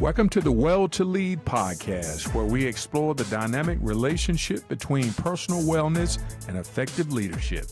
Welcome to the Well to Lead podcast, where we explore the dynamic relationship between personal wellness and effective leadership.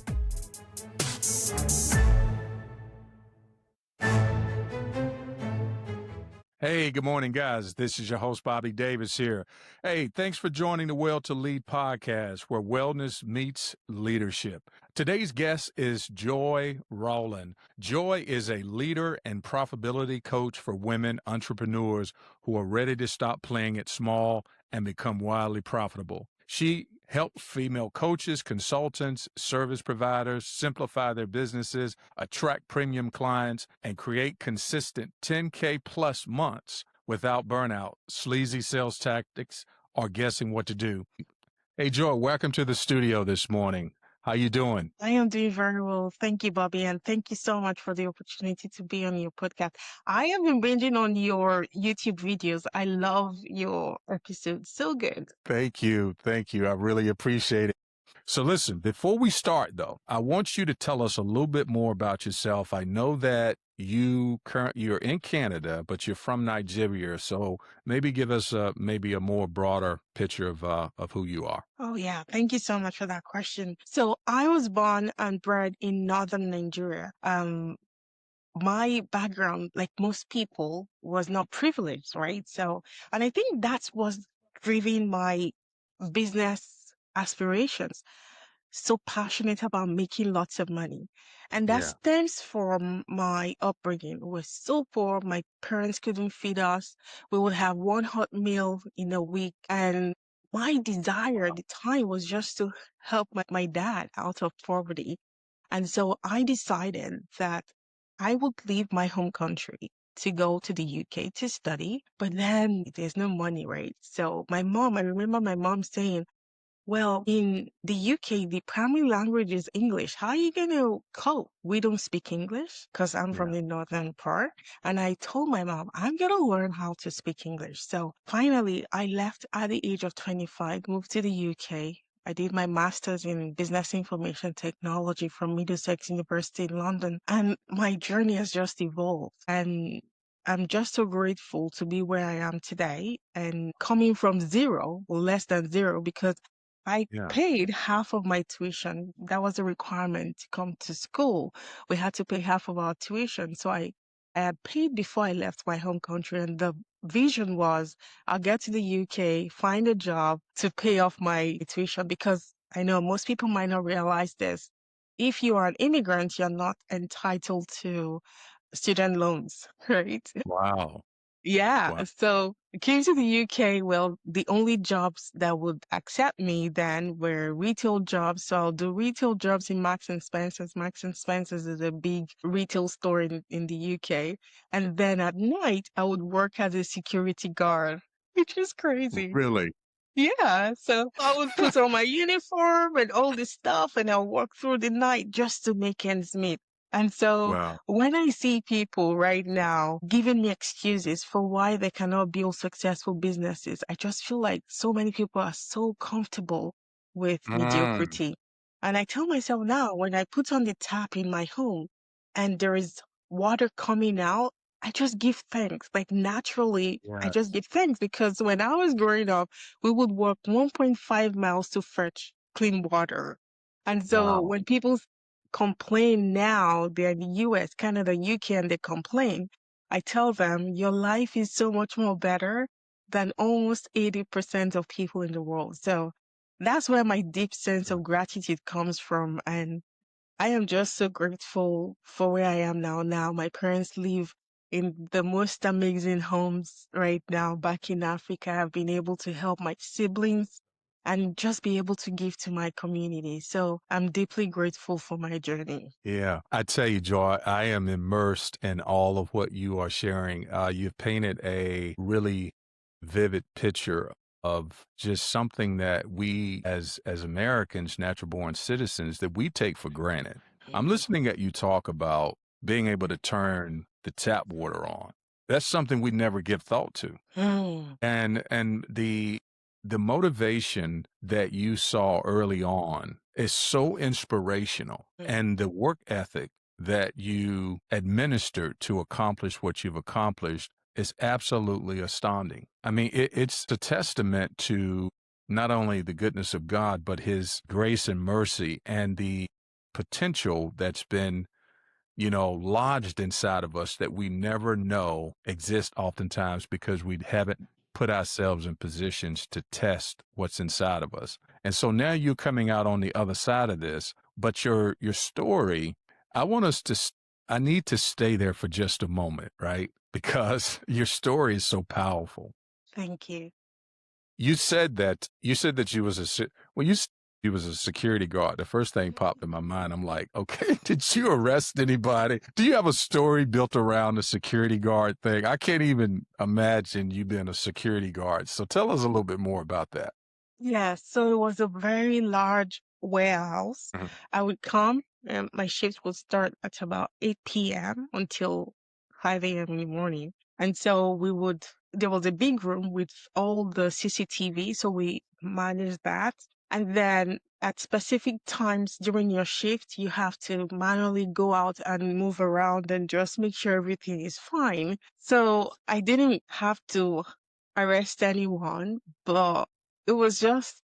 Hey, good morning, guys. This is your host, Bobby Davis here. Hey, thanks for joining the Well to Lead podcast, where wellness meets leadership. Today's guest is Joy Rowland. Joy is a leader and profitability coach for women entrepreneurs who are ready to stop playing it small and become wildly profitable. She helps female coaches, consultants, service providers simplify their businesses, attract premium clients, and create consistent 10K plus months without burnout, sleazy sales tactics, or guessing what to do. Hey, Joy, welcome to the studio this morning. How you doing? I am doing very well. Thank you, Bobby. And thank you so much for the opportunity to be on your podcast. I have been binging on your YouTube videos. I love your episodes. So good. Thank you. Thank you. I really appreciate it. So listen, before we start though, I want you to tell us a little bit more about yourself. I know that you're in Canada, but you're from Nigeria. So maybe give us maybe a more broader picture of who you are. Oh, yeah. Thank you so much for that question. So I was born and bred in northern Nigeria. My background, like most people, was not privileged, right? So, and I think that's what's driving my business aspirations. So passionate about making lots of money. And that Yeah. stems from my upbringing. We're so poor. My parents couldn't feed us. We would have one hot meal in a week. And my desire at the time was just to help my dad out of poverty. And so I decided that I would leave my home country to go to the UK to study, but then there's no money, right? So I remember my mom saying, well, in the UK, the primary language is English. How are you going to cope? We don't speak English because I'm from the northern part. And I told my mom, I'm going to learn how to speak English. So finally, I left at the age of 25, moved to the UK. I did my master's in business information technology from Middlesex University in London. And my journey has just evolved. And I'm just so grateful to be where I am today and coming from zero, or less than zero, because I paid half of my tuition. That was a requirement to come to school. We had to pay half of our tuition. So I had paid before I left my home country. And the vision was I'll get to the UK, find a job to pay off my tuition, because I know most people might not realize this. If you are an immigrant, you're not entitled to student loans, right? Wow. Yeah. Wow. So I came to the UK. Well, the only jobs that would accept me then were retail jobs. So I'll do retail jobs in Marks and Spencer's. Marks and Spencer's is a big retail store in the UK. And then at night, I would work as a security guard, which is crazy. Really? Yeah. So I would put on my uniform and all this stuff, and I'll work through the night just to make ends meet. And so Wow. when I see people right now giving me excuses for why they cannot build successful businesses, I just feel like so many people are so comfortable with mediocrity. And I tell myself now, when I put on the tap in my home and there is water coming out, I just give thanks. Like naturally, I just give thanks, because when I was growing up, we would walk 1.5 miles to fetch clean water. And so Wow. when people complain now, they're in the US, Canada, UK, and they complain, I tell them, your life is so much more better than almost 80% of people in the world. So that's where my deep sense of gratitude comes from. And I am just so grateful for where I am now. Now, my parents live in the most amazing homes right now back in Africa. I've been able to help my siblings and just be able to give to my community. So I'm deeply grateful for my journey. Yeah, I tell you, Joy, I am immersed in all of what you are sharing. You've painted a really vivid picture of just something that we as Americans, natural born citizens, that we take for granted. I'm listening at you talk about being able to turn the tap water on. That's something we never give thought to. Mm. And the motivation that you saw early on is so inspirational, and the work ethic that you administered to accomplish what you've accomplished is absolutely astounding. I mean, it's a testament to not only the goodness of God, but his grace and mercy and the potential that's been, lodged inside of us that we never know exist oftentimes because we haven't put ourselves in positions to test what's inside of us. And so now you're coming out on the other side of this, but your story, I want us to I need to stay there for just a moment, right? Because your story is so powerful. Thank you. You said that you was when you said you was a security guard. The first thing popped in my mind. I'm like, okay, did you arrest anybody? Do you have a story built around the security guard thing? I can't even imagine you being a security guard. So tell us a little bit more about that. Yeah, so it was a very large warehouse. Mhm. I would come, and my shift would start at about 8 p.m. until 5 a.m. in the morning. And so there was a big room with all the CCTV, so we managed that. And then at specific times during your shift, you have to manually go out and move around and just make sure everything is fine. So I didn't have to arrest anyone, but it was just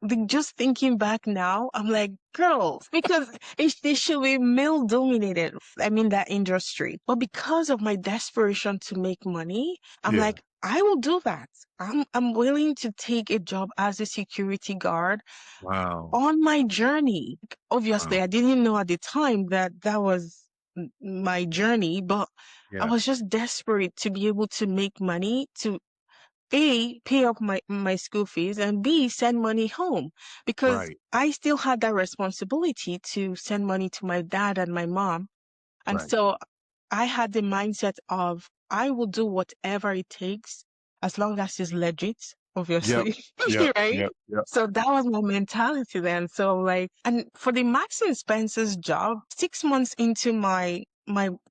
thinking back now, I'm like, girls, because they should be male dominated. I mean, that industry. But because of my desperation to make money, I'm Yeah. like, I will do that. I'm willing to take a job as a security guard Wow. on my journey. Obviously, Wow. I didn't know at the time that that was my journey, but I Yeah. was just desperate to be able to make money to A, pay up my school fees, and B, send money home because Right. I still had that responsibility to send money to my dad and my mom. And Right. so I had the mindset of I will do whatever it takes as long as it's legit, Yep. obviously, Yep. right? Yep. Yep. So that was my mentality then. So like, and for the Max and Spencer's job, 6 months into my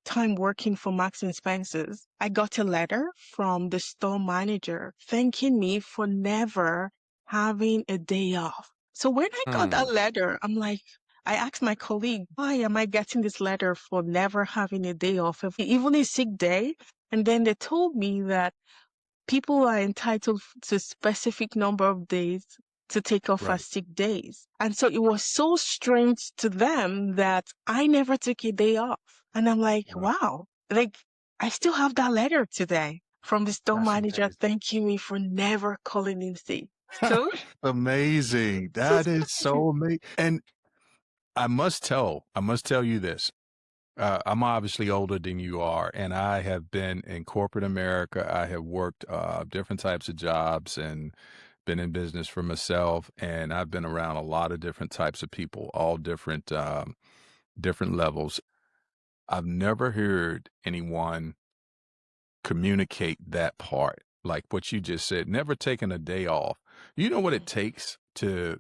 time working for Max and Spencer's, I got a letter from the store manager thanking me for never having a day off. So when I got Hmm. that letter, I asked my colleague, why am I getting this letter for never having a day off, even a sick day? And then they told me that people are entitled to specific number of days to take off Right. as sick days. And so it was so strange to them that I never took a day off. And I'm like, Wow. wow, like I still have that letter today from the store That's manager amazing. thanking me for never calling in sick. So Amazing. That is so amazing. And I must tell you this. I'm obviously older than you are, and I have been in corporate America. I have worked different types of jobs and been in business for myself, and I've been around a lot of different types of people, all different levels. I've never heard anyone communicate that part, like what you just said, never taking a day off. You know what it takes to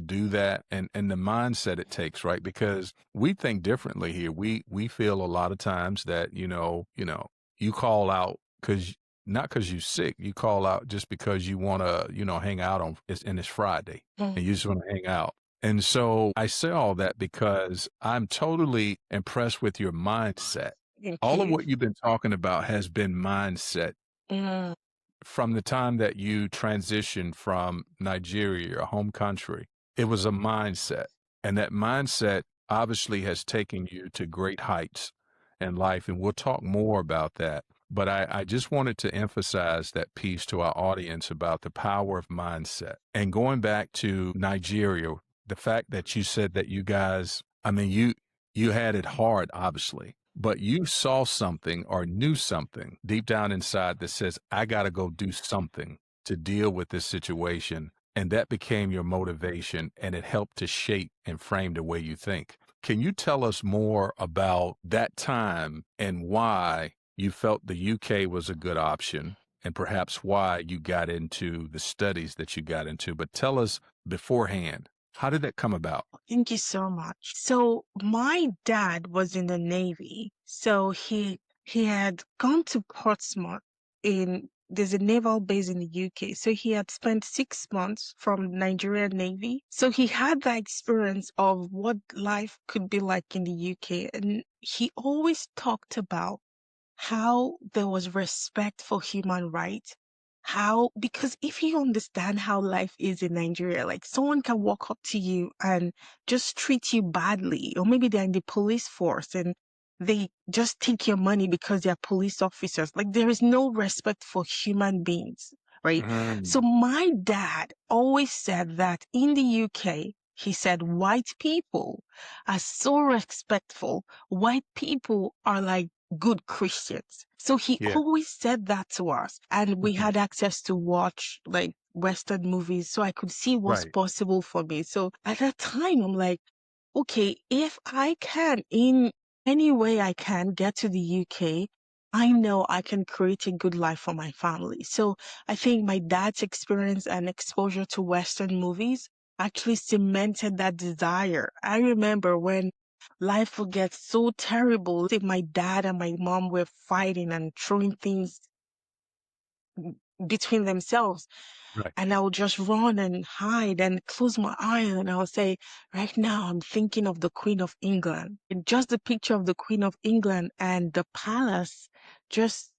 do that and the mindset it takes, right? Because we think differently here. We feel a lot of times that, you call out cuz not cuz you're sick, you call out just because you want to, hang out and it's Friday and you just want to hang out. And so I say all that because I'm totally impressed with your mindset. thank All of you. what you've been talking about has been mindset Mm, from the time that you transitioned from Nigeria, your home country. It was a mindset. And that mindset obviously has taken you to great heights in life. And we'll talk more about that. But I just wanted to emphasize that piece to our audience about the power of mindset. And going back to Nigeria, the fact that you said that you guys, I mean, you had it hard, obviously, but you saw something or knew something deep down inside that says, I got to go do something to deal with this situation. And that became your motivation and it helped to shape and frame the way you think. Can you tell us more about that time and why you felt the UK was a good option and perhaps why you got into the studies that you got into? But tell us beforehand, how did that come about? thank you so much. So my dad was in the Navy. So he had gone to Portsmouth in there's a naval base in the UK. So he had spent 6 months from Nigerian Navy. So he had that experience of what life could be like in the UK. And he always talked about how there was respect for human rights. How, because if you understand how life is in Nigeria, like someone can walk up to you and just treat you badly, or maybe they're in the police force and they just take your money because they're police officers. Like there is no respect for human beings, right? So Mm. my dad always said that in the UK, he said white people are so respectful. White people are like good Christians. So he Yeah. always said that to us. And we Mhm. had access to watch like Western movies. So I could see what's Right. possible for me. So at that time, I'm like, okay, if I can, in any way I can, get to the UK, I know I can create a good life for my family. So I think my dad's experience and exposure to Western movies actually cemented that desire. I remember when life would get so terrible, if my dad and my mom were fighting and throwing things between themselves, Right. and I would just run and hide and close my eyes and I would say, right now I'm thinking of the Queen of England. And just the picture of the Queen of England and the palace just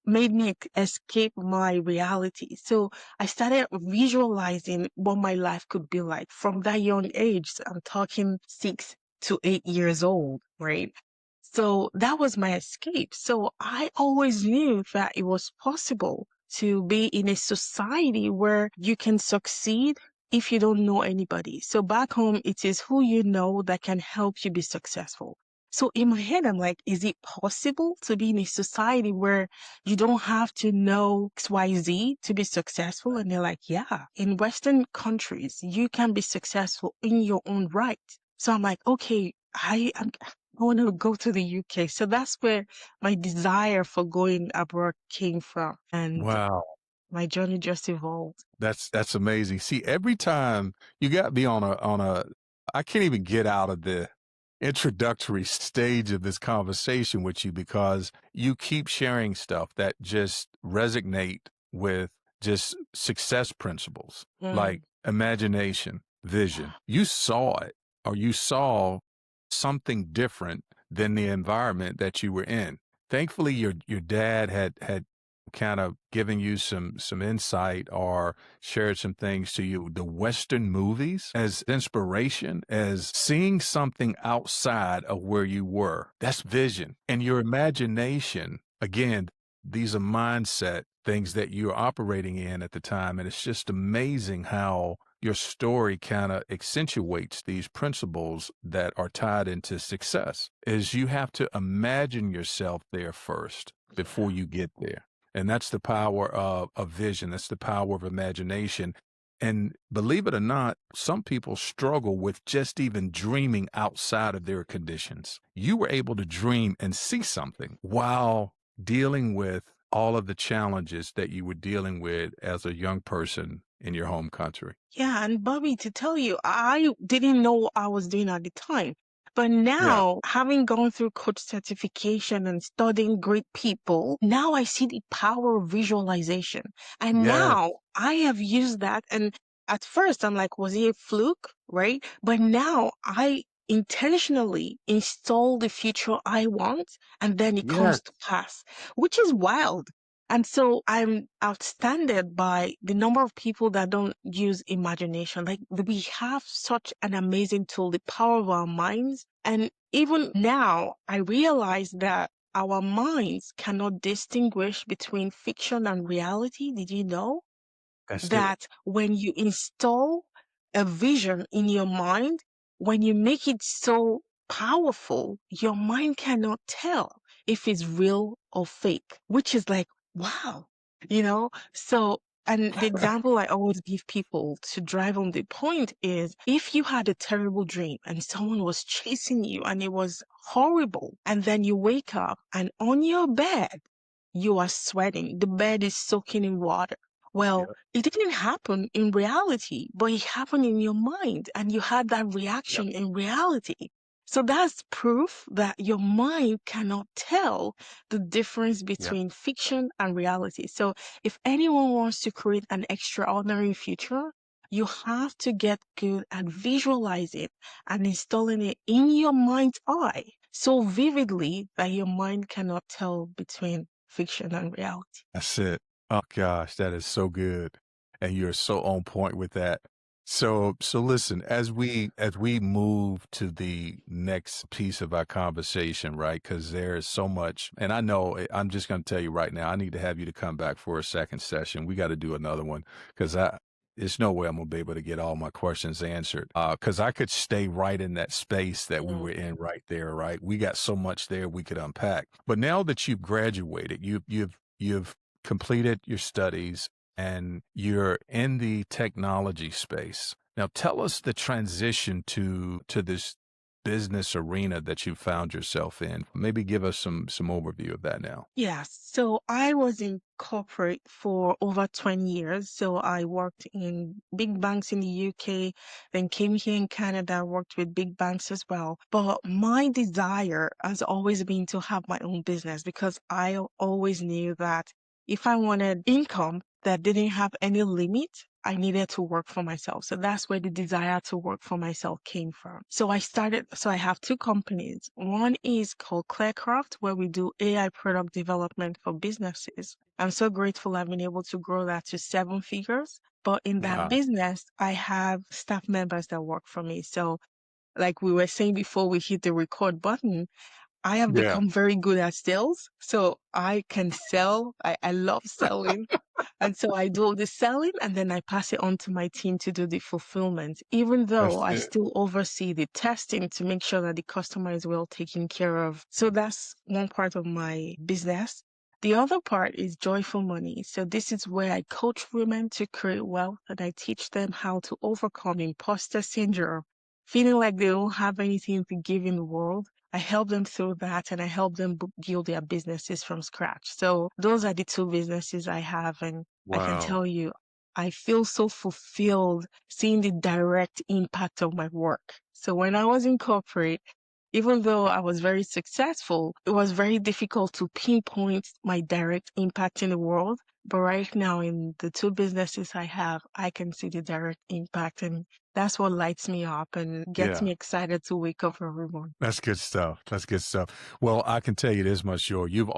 made me escape my reality. So I started visualizing what my life could be like from that young age. So I'm talking 6 to 8 years old, right? So that was my escape. So I always knew that it was possible to be in a society where you can succeed if you don't know anybody. So back home, it is who you know that can help you be successful. So in my head, I'm like, is it possible to be in a society where you don't have to know XYZ to be successful? And they're like, yeah, in Western countries, you can be successful in your own right. So I'm like, okay, I want to go to the UK. So that's where my desire for going abroad came from. And Wow. my journey just evolved. That's amazing. See, every time you got me on a I can't even get out of the introductory stage of this conversation with you because you keep sharing stuff that just resonate with just success principles like Mm. imagination, vision. You saw it or you saw something different than the environment that you were in. Thankfully your dad had kind of given you some insight or shared some things to you. The Western movies as inspiration, as seeing something outside of where you were. That's vision. And your imagination, again, these are mindset things that you're operating in at the time. And it's just amazing how your story kind of accentuates these principles that are tied into success is you have to imagine yourself there first before Yeah. you get there. And that's the power of vision. That's the power of imagination. And believe it or not, some people struggle with just even dreaming outside of their conditions. You were able to dream and see something while dealing with all of the challenges that you were dealing with as a young person in your home country. Yeah, and Bobby, to tell you, I didn't know what I was doing at the time. But Yeah. now, having gone through coach certification and studying great people, now I see the power of visualization. And Yes. now I have used that. And at first, I'm like, was it a fluke? Right? But now I intentionally install the future I want, and then it Yes. comes to pass, which is wild. And so I'm outstanded by the number of people that don't use imagination. Like we have such an amazing tool, the power of our minds. And even now, I realize that our minds cannot distinguish between fiction and reality. Did you know That's it. that when you install a vision in your mind, when you make it so powerful, your mind cannot tell if it's real or fake, which is like, wow, you know? So, and the example I always give people to drive on the point is if you had a terrible dream and someone was chasing you and it was horrible, and then you wake up and on your bed, you are sweating, the bed is soaking in water. Yeah. Well, it didn't happen in reality, but it happened in your mind, and you had that Yep. reaction in reality. So that's proof that your mind cannot tell the difference Yep. between fiction and reality. So if anyone wants to create an extraordinary future, you have to get good at visualizing and installing it in your mind's eye so vividly that your mind cannot tell between fiction and reality. That's it. Oh gosh, that is so good. And you're so on point with that. So listen, as we move to the next piece of our conversation, right? Because there is so much, and I know I'm just going to tell you right now, I need to have you to come back for a second session. We got to do another one because I there's no way I'm gonna be able to get all my questions answered. Because I could stay right in that space that we were Mm. in right there, right? We got so much there we could unpack. But now that you've graduated, you've completed your studies and you're in the technology space. Now tell us the transition to this business arena that you found yourself in. Maybe give us some overview of that now. Yes. So I was in corporate for over 20 years. So I worked in big banks in the UK, then came here in Canada, worked with big banks as well. But my desire has always been to have my own business because I always knew that if I wanted income that didn't have any limit, I needed to work for myself. So that's where the desire to work for myself came from. So I have two companies. One is called Clairecraft, where we do AI product development for businesses. I'm so grateful I've been able to grow that to 7 figures. But in that Wow. business, I have staff members that work for me. So, like we were saying before we hit the record button, I have Yeah. become very good at sales. So I can sell. I love selling. And so I do all the selling and then I pass it on to my team to do the fulfillment, even though That's I it. still oversee the testing to make sure that the customer is well taken care of. So that's one part of my business. The other part is joyful money. So this is where I coach women to create wealth and I teach them how to overcome imposter syndrome, feeling like they don't have anything to give in the world. I help them through that and I help them build their businesses from scratch. So those are the two businesses I have. And I can Wow. tell you, I feel so fulfilled seeing the direct impact of my work. So when I was in corporate, even though I was very successful, it was very difficult to pinpoint my direct impact in the world. But right now, in the two businesses I have, I can see the direct impact. And that's what lights me up and gets Yeah. me excited to wake up every morning. That's good stuff. That's good stuff. Well, I can tell you this much, Joy. You're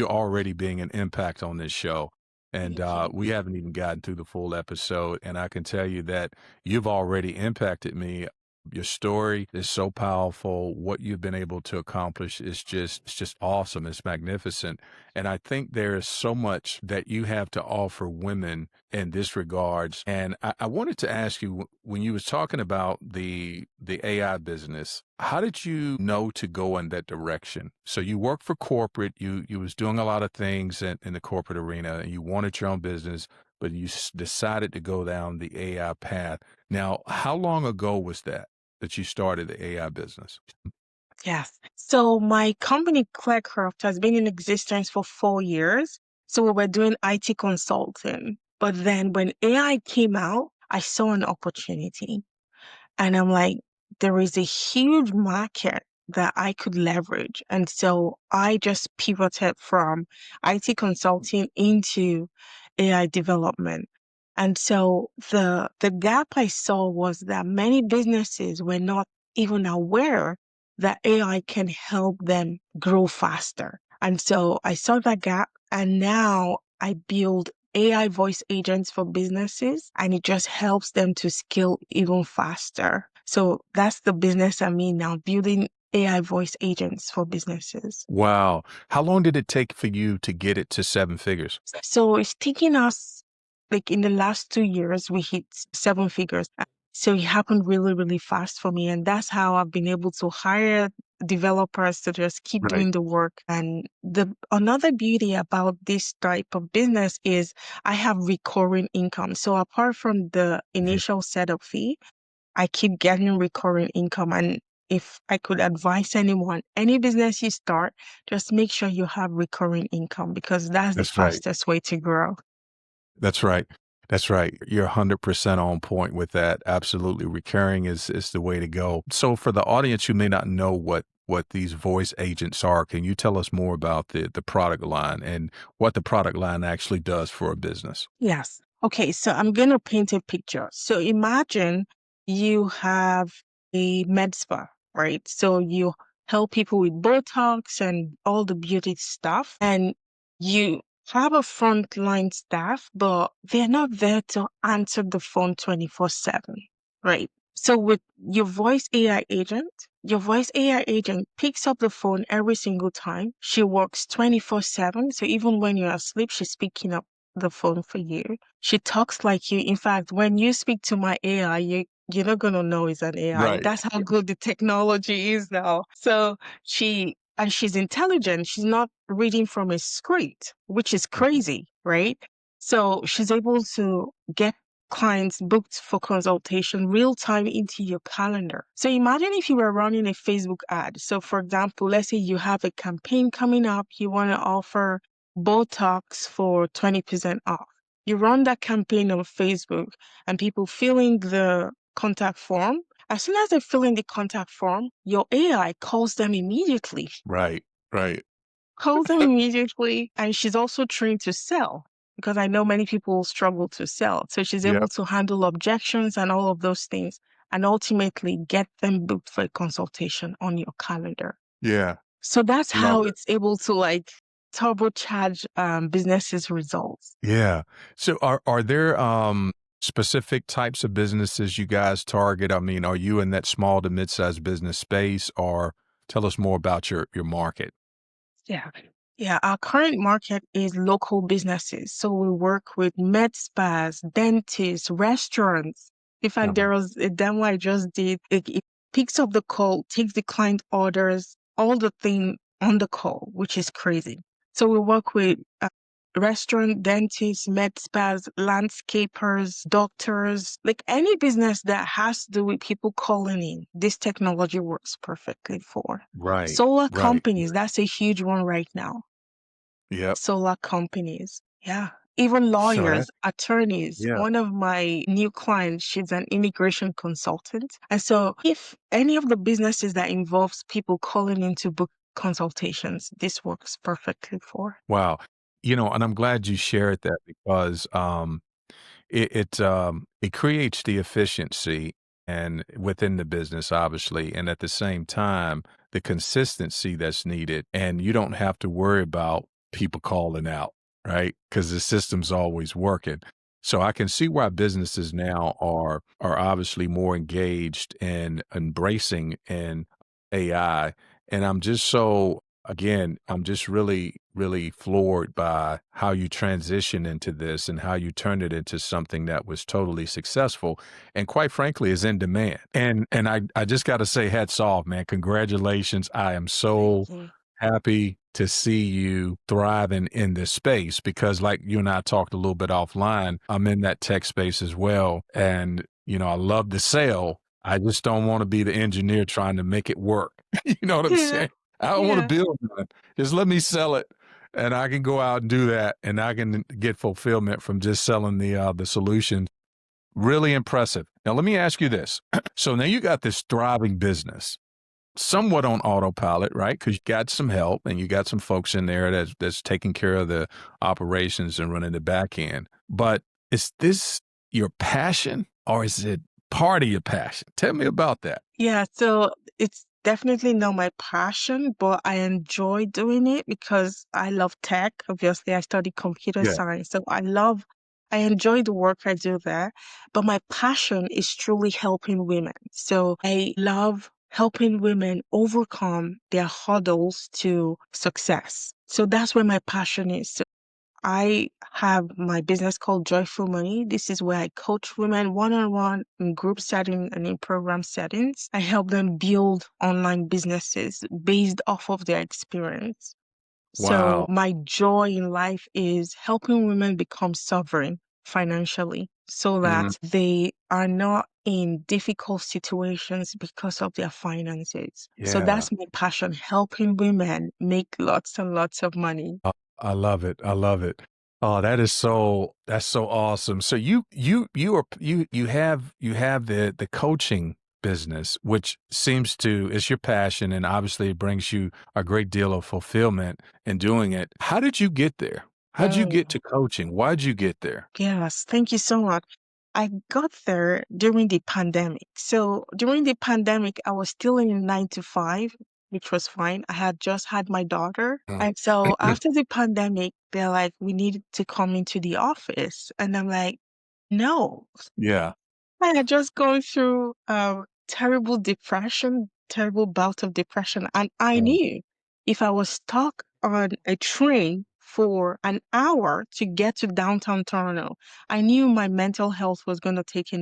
already being an impact on this show. And Thank you. we haven't even gotten through the full episode. And I can tell you that you've already impacted me. Your story is so powerful. What you've been able to accomplish is just awesome. It's magnificent. And I think there is so much that you have to offer women in this regards. And I wanted to ask you when you was talking about the AI business, how did you know to go in that direction? So you work for corporate, you was doing a lot of things in the corporate arena and you wanted your own business, but you decided to go down the AI path. Now, how long ago was that you started the AI business? Yes. So my company, Clairecraft, has been in existence for 4 years. So we were doing IT consulting. But then when AI came out, I saw an opportunity. And I'm like, there is a huge market that I could leverage. And so I just pivoted from IT consulting into AI development. And so the gap I saw was that many businesses were not even aware that AI can help them grow faster. And so I saw that gap and now I build AI voice agents for businesses and it just helps them to scale even faster. So that's the business I'm in now, building AI voice agents for businesses. Wow. How long did it take for you to get it to seven figures? So it's taking us, like in the last 2 years, we hit 7 figures. So it happened really, really fast for me. And that's how I've been able to hire developers to just keep Right. doing the work. And the another beauty about this type of business is I have recurring income. So apart from the Mhm. initial setup fee, I keep getting recurring income. And if I could advise anyone, any business you start, just make sure you have recurring income because that's the That's right. fastest way to grow. That's right. That's right. You're 100% on point with that. Absolutely. Recurring is the way to go. So for the audience who may not know what these voice agents are, can you tell us more about the product line and what the product line actually does for a business? Yes. Okay, so I'm going to paint a picture. So imagine you have a med spa, right? So help people with Botox and all the beauty stuff. And you have a frontline staff, but they're not there to answer the phone 24/7, right? So with your voice AI agent picks up the phone every single time. She works 24/7. So even when you're asleep, she's picking up the phone for you. She talks like you. In fact, when you speak to my AI, you're not gonna know it's an AI. Right. That's how good the technology is now. So she's intelligent. She's not reading from a script, which is crazy, right? So she's able to get clients booked for consultation real time into your calendar. So imagine if you were running a Facebook ad. So for example, let's say you have a campaign coming up, you want to offer Botox for 20% off. You run that campaign on Facebook and people fill in the contact form. As soon as they fill in the contact form, your AI calls them immediately. Right. Right. Calls them immediately. And she's also trained to sell because I know many people struggle to sell. So she's able Yep. to handle objections and all of those things and ultimately get them booked for a consultation on your calendar. Yeah. So that's Love how it. it's able to like turbocharge businesses' results. Yeah. So are there specific types of businesses you guys target? I mean, are you in that small to mid-sized business space, or tell us more about your market? Yeah. Yeah, our current market is local businesses. So we work with med spas, dentists, restaurants. In fact, Uh-huh. there was a demo I just did. It picks up the call, takes the client orders, all the thing on the call, which is crazy. So we work with restaurant, dentists, med spas, landscapers, doctors, like any business that has to do with people calling in. This technology works perfectly for. Right. Solar Right. companies, that's a huge one right now. Yep. Solar companies. Yeah. Even So that lawyers, attorneys. yeah. One of my new clients, she's an immigration consultant. And so if any of the businesses that involves people calling in to book consultations, this works perfectly for. Wow. And I'm glad you shared that because it creates the efficiency and within the business, obviously, and at the same time, the consistency that's needed, and you don't have to worry about people calling out, right? Because the system's always working. So I can see why businesses now are obviously more engaged in embracing in AI. And I'm just so again, I'm just really, really floored by how you transition into this and how you turned it into something that was totally successful and quite frankly is in demand. And I just got to say hats off, man. Congratulations. I am Thank so you. happy to see you thriving in this space because like you and I talked a little bit offline, I'm in that tech space as well. And, I love to sell. I just don't want to be the engineer trying to make it work. You know what I'm Yeah. saying? I don't want to Yeah. build one. Just let me sell it, and I can go out and do that, and I can get fulfillment from just selling the solution. Really impressive. Now, let me ask you this. So now you got this thriving business, somewhat on autopilot, right? Because you got some help and you got some folks in there that's taking care of the operations and running the back end. But is this your passion or is it part of your passion? Tell me about that. Yeah, so it's definitely not my passion, but I enjoy doing it because I love tech. Obviously, I studied computer Yeah. science, so I enjoy the work I do there. But my passion is truly helping women. So I love helping women overcome their hurdles to success. So that's where my passion is. I have my business called Joyful Money. This is where I coach women one-on-one in group setting and in program settings. I help them build online businesses based off of their experience. So Wow. my joy in life is helping women become sovereign financially so Mhm. that they are not in difficult situations because of their finances. So Yeah. that's my passion, helping women make lots and lots of money. I love it. I love it. Oh, that's so awesome. So you have the coaching business, which seems to is your passion and obviously it brings you a great deal of fulfillment in doing it. How did you get there? How'd you get Oh. to coaching? Why'd you get there? Yes, thank you so much. I got there during the pandemic. So during the pandemic, I was still in a 9 to 5 which was fine. I had just had my daughter. Mm. And so after the pandemic, they're like, we needed to come into the office. And I'm like, no. Yeah. I had just gone through a terrible depression, terrible bout of depression. And I Mm. knew if I was stuck on a train for an hour to get to downtown Toronto, I knew my mental health was going to take a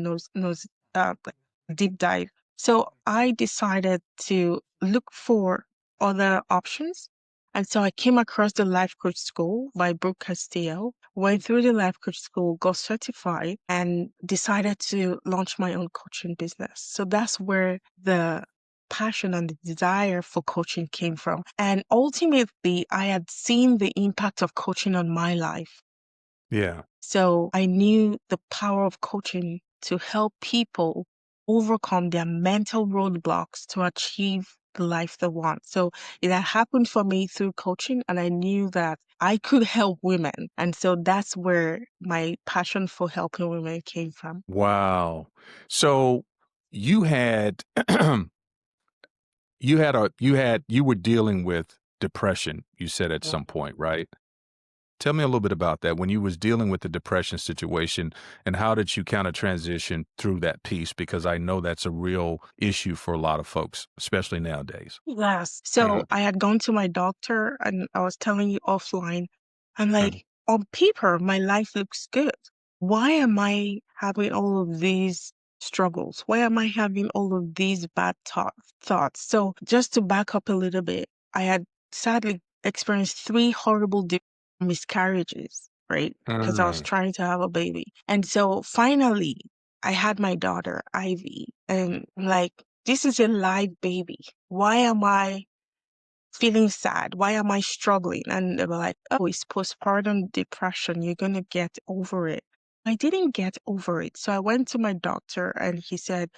like, deep dive. So I decided to look for other options. And so I came across the Life Coach School by Brooke Castillo, went through the Life Coach School, got certified, and decided to launch my own coaching business. So that's where the passion and the desire for coaching came from. And ultimately, I had seen the impact of coaching on my life. Yeah. So I knew the power of coaching to help people overcome their mental roadblocks to achieve the life they want. So it had happened for me through coaching, and I knew that I could help women. And so that's where my passion for helping women came from. Wow. So you had you were dealing with depression, you said at Yeah. some point, right? Tell me a little bit about that when you was dealing with the depression situation and how did you kind of transition through that piece? Because I know that's a real issue for a lot of folks, especially nowadays. Yes. So I had gone to my doctor and I was telling you offline, I'm Mhm. like, on paper, my life looks good. Why am I having all of these struggles? Why am I having all of these bad thoughts? So just to back up a little bit, I had sadly experienced three horrible miscarriages, right? Because I was Mm. trying to have a baby. And so finally, I had my daughter, Ivy, and I'm like, this is a live baby. Why am I feeling sad? Why am I struggling? And they were like, oh, it's postpartum depression. You're going to get over it. I didn't get over it. So I went to my doctor and he said,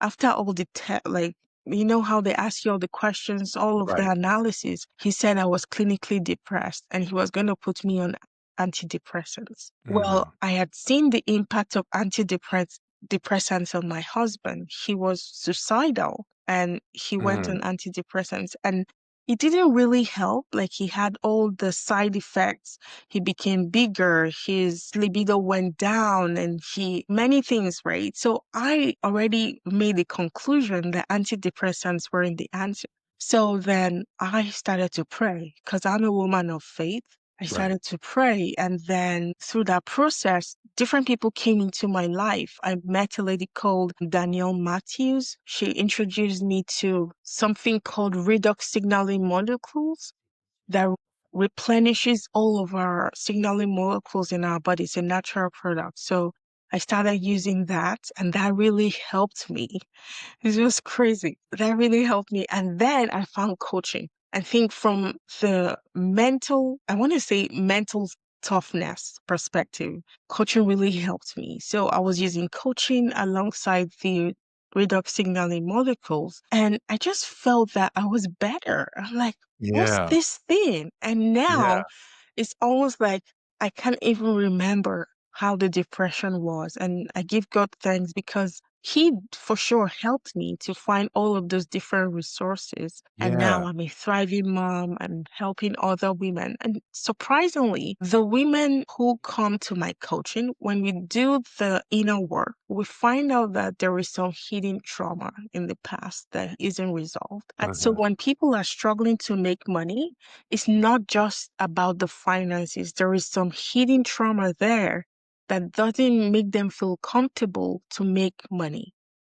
after all the like, you know how they ask you all the questions, all of the Right. analysis, he said I was clinically depressed and he was going to put me on antidepressants. Well, Mm. I had seen the impact of antidepressants on my husband. He was suicidal and he went Mm. on antidepressants and it didn't really help. Like he had all the side effects. He became bigger, his libido went down, and many things, right? So I already made a conclusion that antidepressants weren't the answer. So then I started to pray because I'm a woman of faith. I Right. started to pray. And then through that process, different people came into my life. I met a lady called Danielle Matthews. She introduced me to something called redox signaling molecules that replenishes all of our signaling molecules in our body. It's a natural product. So I started using that, and that really helped me. It's just crazy. That really helped me. And then I found coaching. I think from the I want to say mental toughness perspective, coaching really helped me. So I was using coaching alongside the redox signaling molecules. And I just felt that I was better. I'm like, what's Yeah. this thing? And Yeah. now it's almost like I can't even remember how the depression was. And I give God thanks because He for sure helped me to find all of those different resources. And now Yeah. I'm a thriving mom. I'm helping other women. And surprisingly, the women who come to my coaching, when we do the inner work, we find out that there is some hidden trauma in the past that isn't resolved. And so Mhm. when people are struggling to make money, it's not just about the finances. There is some hidden trauma there that doesn't make them feel comfortable to make money.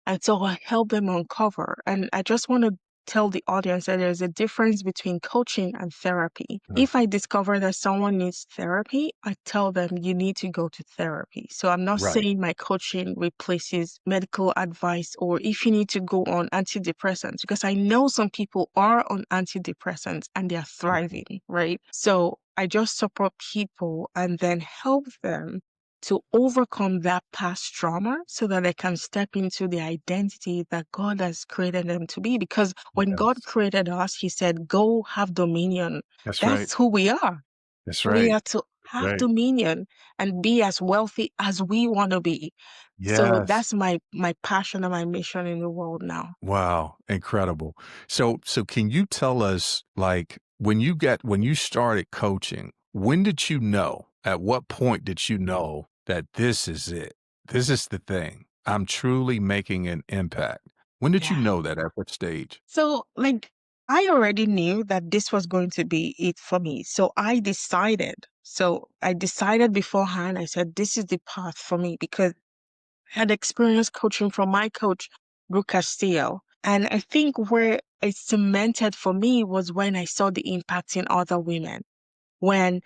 And so I help them uncover. And I just want to tell the audience that there's a difference between coaching and therapy. Mm. If I discover that someone needs therapy, I tell them you need to go to therapy. So I'm not Right. saying my coaching replaces medical advice or if you need to go on antidepressants, because I know some people are on antidepressants and they're Mhm. thriving, right? So I just support people and then help them to overcome that past trauma so that they can step into the identity that God has created them to be. Because when God Yes. created us, He said, go have dominion. That's right. That's who we are. That's We right. are to have Right. dominion, and be as wealthy as we want to be. So Yes. that's my passion and my mission in the world now. Wow, incredible. So can you tell us, like, when you started coaching, when did you know? At what point did you know that this is it? This is the thing. I'm truly making an impact. When did you Yeah. know that? At what stage? So, like, I already knew that this was going to be it for me. So I decided. So I decided beforehand. I said, this is the path for me because I had experienced coaching from my coach, Brooke Castillo. And I think where it cemented for me was when I saw the impact in other women. When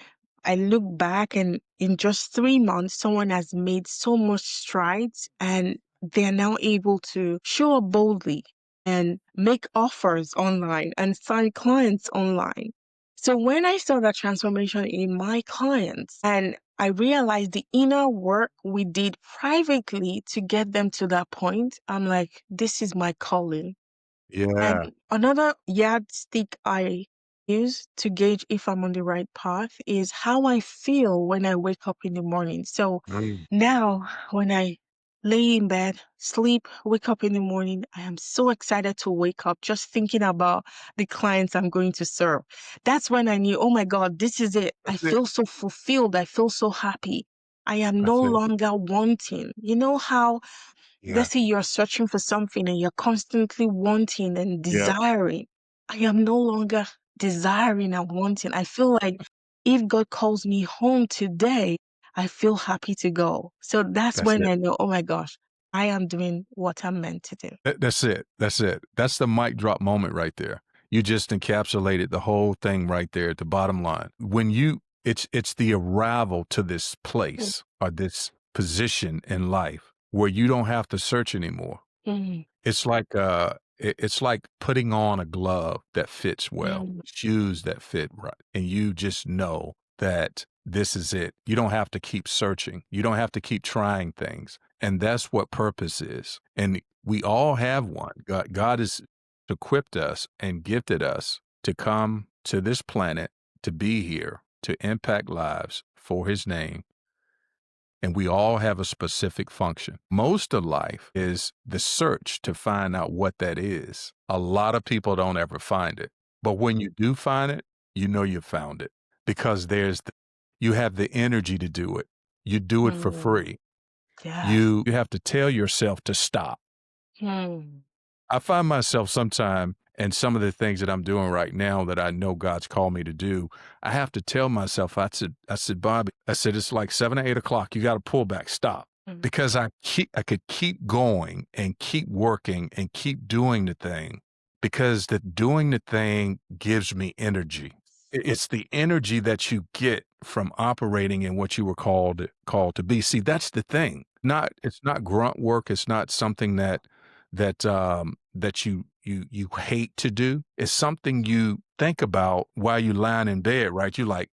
I look back and in just 3 months, someone has made so much strides and they're now able to show up boldly and make offers online and sign clients online. So when I saw that transformation in my clients and I realized the inner work we did privately to get them to that point, I'm like, this is my calling. Yeah. And another yardstick I use to gauge if I'm on the right path is how I feel when I wake up in the morning. So Mm. now, when I lay in bed, sleep, wake up in the morning, I am so excited to wake up just thinking about the clients I'm going to serve. That's when I knew, oh my God, this is it. I That's it. feel so fulfilled. I feel so happy. I am no That's it. longer wanting. You know how Yeah. let's say you're searching for something and you're constantly wanting and Yeah. desiring. I am no longer desiring and wanting. I feel like if God calls me home today, I feel happy to go. So that's That's when it. I know, oh my gosh, I am doing what I'm meant to do. That's it. That's it. That's the mic drop moment right there. You just encapsulated the whole thing right there at the bottom line. When you it's the arrival to this place or this position in life where you don't have to search anymore. Mm, It's like putting on a glove that fits well, mm, shoes that fit right, and you just know that this is it. You don't have to keep searching. You don't have to keep trying things. And that's what purpose is. And we all have one. God has equipped us and gifted us to come to this planet, to be here, to impact lives for his name, and we all have a specific function. Most of life is the search to find out what that is. A lot of people don't ever find it. But when you do find it, you know you found it because you have the energy to do it. You do it for mm, free. yes. You have to tell yourself to stop. Mm, I find myself sometime and some of the things that I'm doing right now that I know God's called me to do, I have to tell myself, I said, Bobby, I said, it's like 7 or 8 o'clock. You got to pull back, stop. mm, Because I could keep going and keep working and keep doing the thing because the doing the thing gives me energy. It's the energy that you get from operating in what you were called to be. See, that's the thing. It's not grunt work. It's not something that you hate to do. It's something you think about while you lying in bed, right? You like,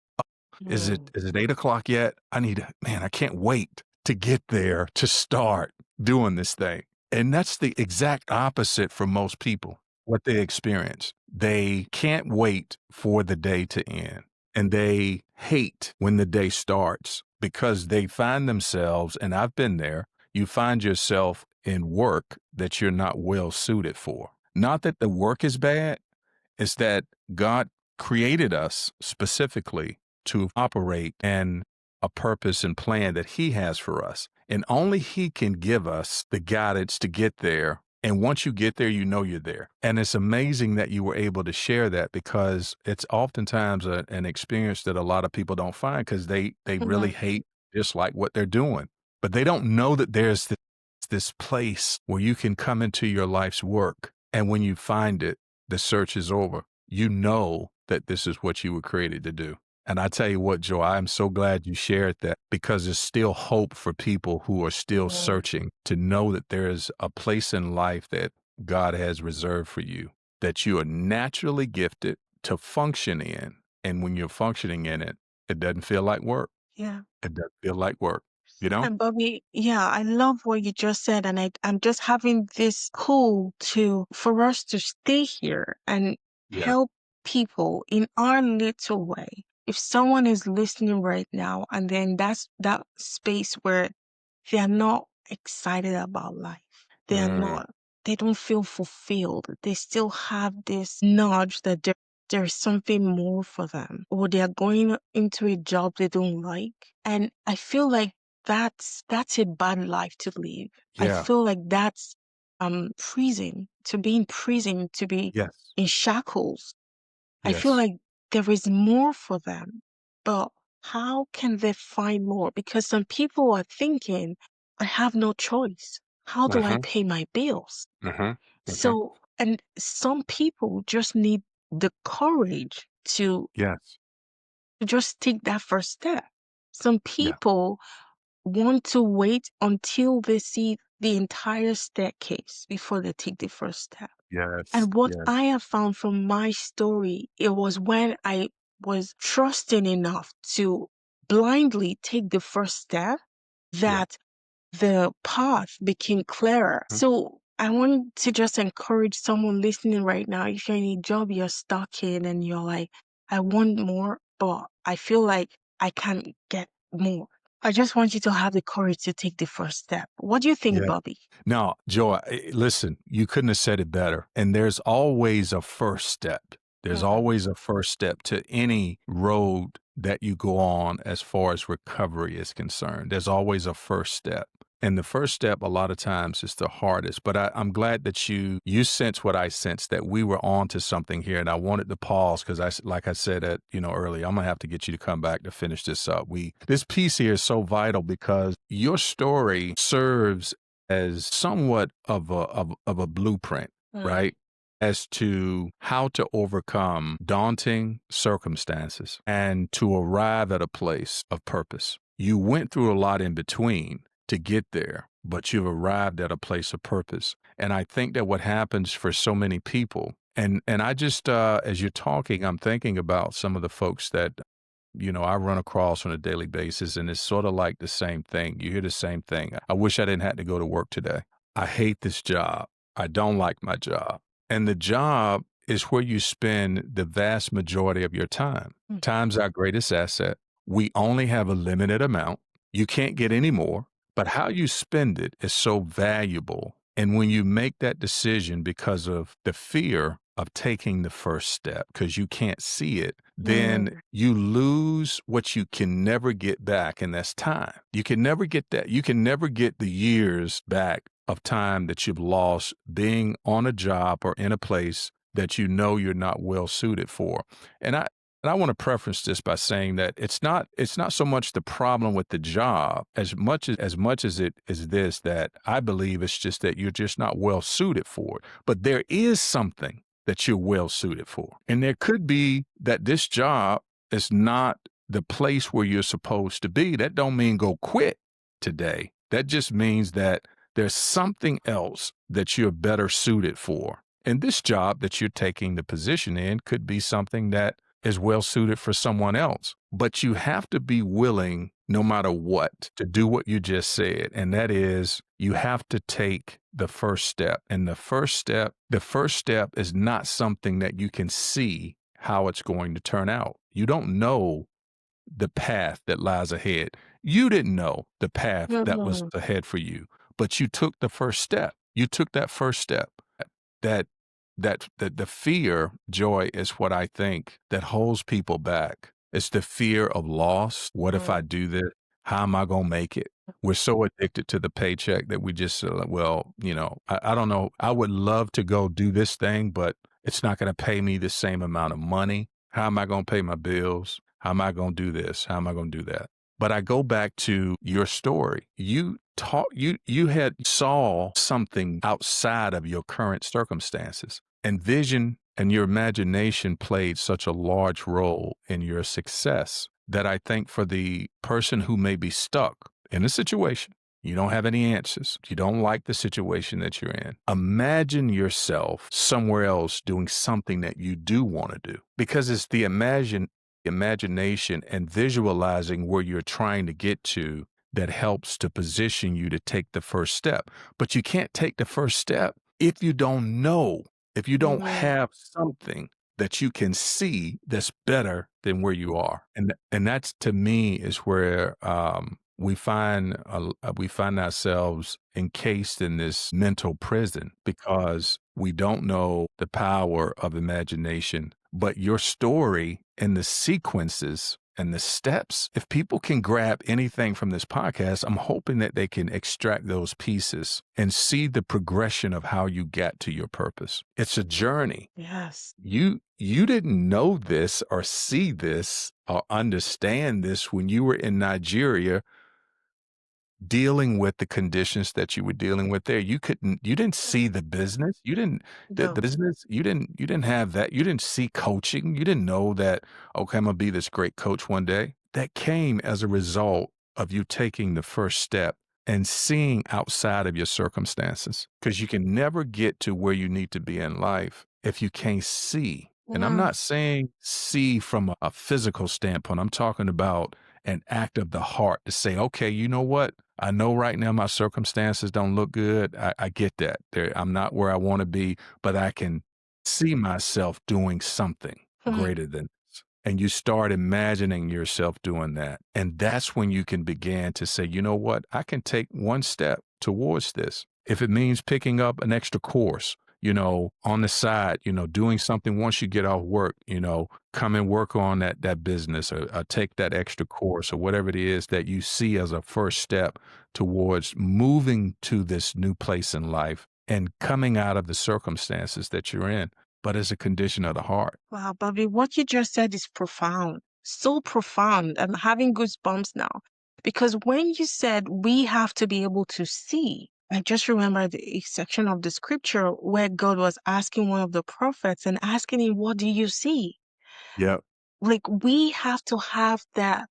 mm, is it 8 o'clock yet? Man, I can't wait to get there to start doing this thing. And that's the exact opposite for most people, what they experience. They can't wait for the day to end. And they hate when the day starts because they find themselves, and I've been there, you find yourself in work that you're not well suited for. Not that the work is bad, it's that God created us specifically to operate in a purpose and plan that He has for us. And only He can give us the guidance to get there. And once you get there, you know you're there. And it's amazing that you were able to share that because it's oftentimes an experience that a lot of people don't find because they really mm, hate just like what they're doing. But they don't know that there's this place where you can come into your life's work. And when you find it, the search is over. You know that this is what you were created to do. And I tell you what, Joe, I'm so glad you shared that because there's still hope for people who are still mm. searching to know that there is a place in life that God has reserved for you, that you are naturally gifted to function in. And when you're functioning in it, it doesn't feel like work. Yeah. It doesn't feel like work, you know? And Bobby, yeah, I love what you just said, and I'm just having this pull to for us to stay here and Yeah. help people in our little way. if someone is listening right now and then that's that space where they are not excited about life, they are Mm, not, they don't feel fulfilled, they still have this nudge that there's something more for them, or they are going into a job they don't like. And I feel like that's a bad life to live. I yeah. feel like that's prison, to be in prison, to be Yes. in shackles. I feel Yes. like there is more for them, but how can they find more? Because some people are thinking, I have no choice. How do I Mm-hmm. pay my bills? Mm-hmm. Mm-hmm. So, and some people just need the courage Yes. to just take that first step. Some Yeah. people want to wait until they see the entire staircase before they take the first step. Yes. And what Yes. I have found from my story, it was when I was trusting enough to blindly take the first step Yeah. that the path became clearer. Mhm. So I want to just encourage someone listening right now. If you're in a job you're stuck in and you're like, I want more, but I feel like I can't get more. I just want you to have the courage to take the first step. What do you think, Yeah. Bobby? No, Joy, listen, you couldn't have said it better. And there's always a first step. There's Mhm. always a first step to any road that you go on as far as recovery is concerned. There's always a first step. And the first step, a lot of times, is the hardest. But I'm glad that you sense what I sense, that we were on to something here. And I wanted to pause because like I said earlier, I'm gonna have to get you to come back to finish this up. This piece here is so vital because your story serves as somewhat of a blueprint, Mm. right? As to how to overcome daunting circumstances and to arrive at a place of purpose. You went through a lot in between to get there, but you've arrived at a place of purpose. And I think that what happens for so many people, and I just as you're talking, I'm thinking about some of the folks that I run across on a daily basis, and it's sort of like the same thing. You hear the same thing. I wish I didn't have to go to work today. I hate this job. I don't like my job. And the job is where you spend the vast majority of your time. Mm. Time's our greatest asset. We only have a limited amount. You can't get any more, but how you spend it is so valuable. And when you make that decision because of the fear of taking the first step, because you can't see it, then Mm. you lose what you can never get back, and that's time. You can never get that. You can never get the years back of time that you've lost being on a job or in a place that you know you're not well suited for. And I want to preference this by saying that it's not so much the problem with the job as much as it is this, that I believe it's just that you're just not well suited for it. But there is something that you're well suited for. And there could be that this job is not the place where you're supposed to be. That don't mean go quit today. That just means that there's something else that you're better suited for. And this job that you're taking the position in could be something that is well suited for someone else. But you have to be willing, no matter what, to do what you just said. And that is, you have to take the first step. And the first step is not something that you can see how it's going to turn out. You don't know the path that lies ahead. You didn't know the path that was Mhm. ahead for you, but you took the first step. You took that first step. That that the fear, Joy, is what I think that holds people back. It's the fear of loss. What if I Mm. do this? How am I gonna make it? We're so addicted to the paycheck that we just well, I don't know. I would love to go do this thing, but it's not going to pay me the same amount of money. How am I going to pay my bills? How am I going to do this? How am I going to do that? But I go back to your story. You had saw something outside of your current circumstances. And vision and your imagination played such a large role in your success that I think for the person who may be stuck in a situation, you don't have any answers, you don't like the situation that you're in, imagine yourself somewhere else doing something that you do want to do, because it's the imagination and visualizing where you're trying to get to that helps to position you to take the first step. But you can't take the first step if you don't know, if you don't Mhm. have something that you can see that's better than where you are. And that's to me is where we find ourselves encased in this mental prison because we don't know the power of imagination. But your story and the sequences and the steps, if people can grab anything from this podcast, I'm hoping that they can extract those pieces and see the progression of how you got to your purpose. It's a journey. Yes. You didn't know this or see this or understand this when you were in Nigeria dealing with the conditions that you were dealing with there. You didn't see the business. You didn't the No. business, you didn't have that. You didn't see coaching. You didn't know that, okay, I'm gonna be this great coach one day. That came as a result of you taking the first step and seeing outside of your circumstances. Because you can never get to where you need to be in life if you can't see. And I'm Yeah. not saying see from a physical standpoint. I'm talking about an act of the heart to say, okay, you know what? I know right now my circumstances don't look good. I get that. I'm not where I want to be, but I can see myself doing something Hmm. greater than this. And you start imagining yourself doing that. And that's when you can begin to say, you know what? I can take one step towards this. If it means picking up an extra course, on the side, doing something once you get off work, come and work on that business or take that extra course or whatever it is that you see as a first step towards moving to this new place in life and coming out of the circumstances that you're in, but as a condition of the heart. Wow, Bobby, what you just said is profound. So profound. I'm having goosebumps now. Because when you said we have to be able to see, I just remembered a section of the scripture where God was asking one of the prophets and asking him, what do you see? Yep. Like we have to have that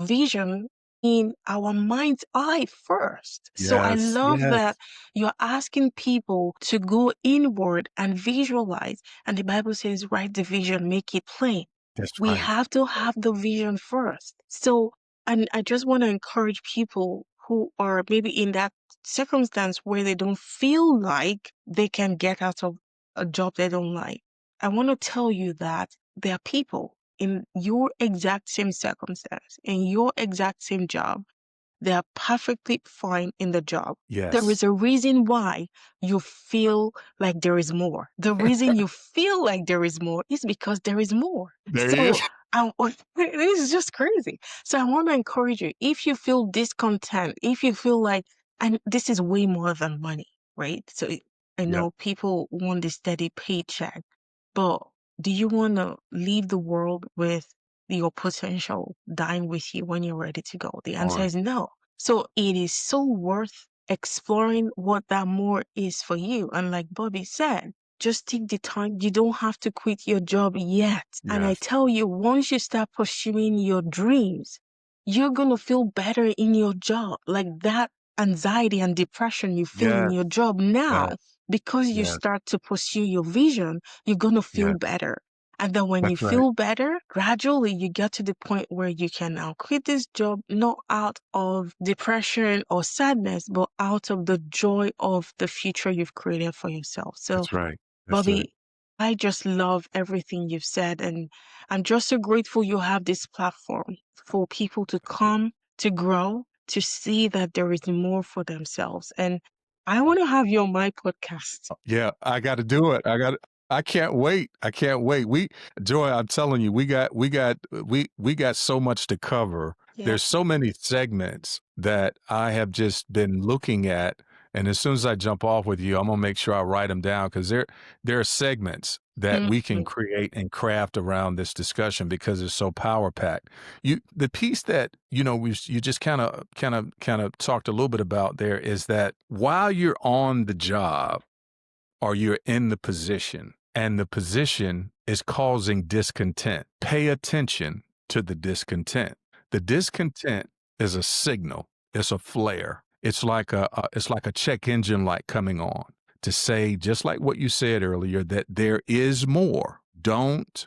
vision in our mind's eye first. So I Yes. love Yes. that you're asking people to go inward and visualize. And the Bible says, write the vision, make it plain. That's We right. have to have the vision first. So, and I just want to encourage people who are maybe in that circumstance where they don't feel like they can get out of a job they don't like. I want to tell you that there are people in your exact same circumstance, in your exact same job, they are perfectly fine in the job. There Yes. is a reason why you feel like there is more. The reason you feel like there is more is because there is more. There he So is. this is just crazy. So I want to encourage you, if you feel discontent, if you feel like, and this is way more than money, right? So I Yep. know people want the steady paycheck, but do you want to leave the world with your potential dying with you when you're ready to go? The answer On. is no. So it is so worth exploring what that more is for you. And like Bobby said, just take the time. You don't have to quit your job yet. And I Yes. tell you, once you start pursuing your dreams, you're going to feel better in your job. Like that anxiety and depression you feel in Yes. your job now, Yes. because you Yes. start to pursue your vision, you're going to feel Yes. better. And then when you That's right. feel better, gradually you get to the point where you can now quit this job, not out of depression or sadness, but out of the joy of the future you've created for yourself. So, That's right. That's right. Bobby, I just love everything you've said. And I'm just so grateful you have this platform for people to come, to grow, to see that there is more for themselves. And I want to have you on my podcast. Yeah, I got to do it. I can't wait. I can't wait. Joy, I'm telling you, we got so much to cover. Yeah. There's so many segments that I have just been looking at, and as soon as I jump off with you, I'm gonna make sure I write them down because there are segments that we can Mhm. create and craft around this discussion because it's so power packed. The piece that you just kind of talked a little bit about there is that while you're on the job or you're in the position and the position is causing discontent, pay attention to the discontent. The discontent is a signal. It's a flare. It's like a check engine light coming on to say, just like what you said earlier, that there is more. Don't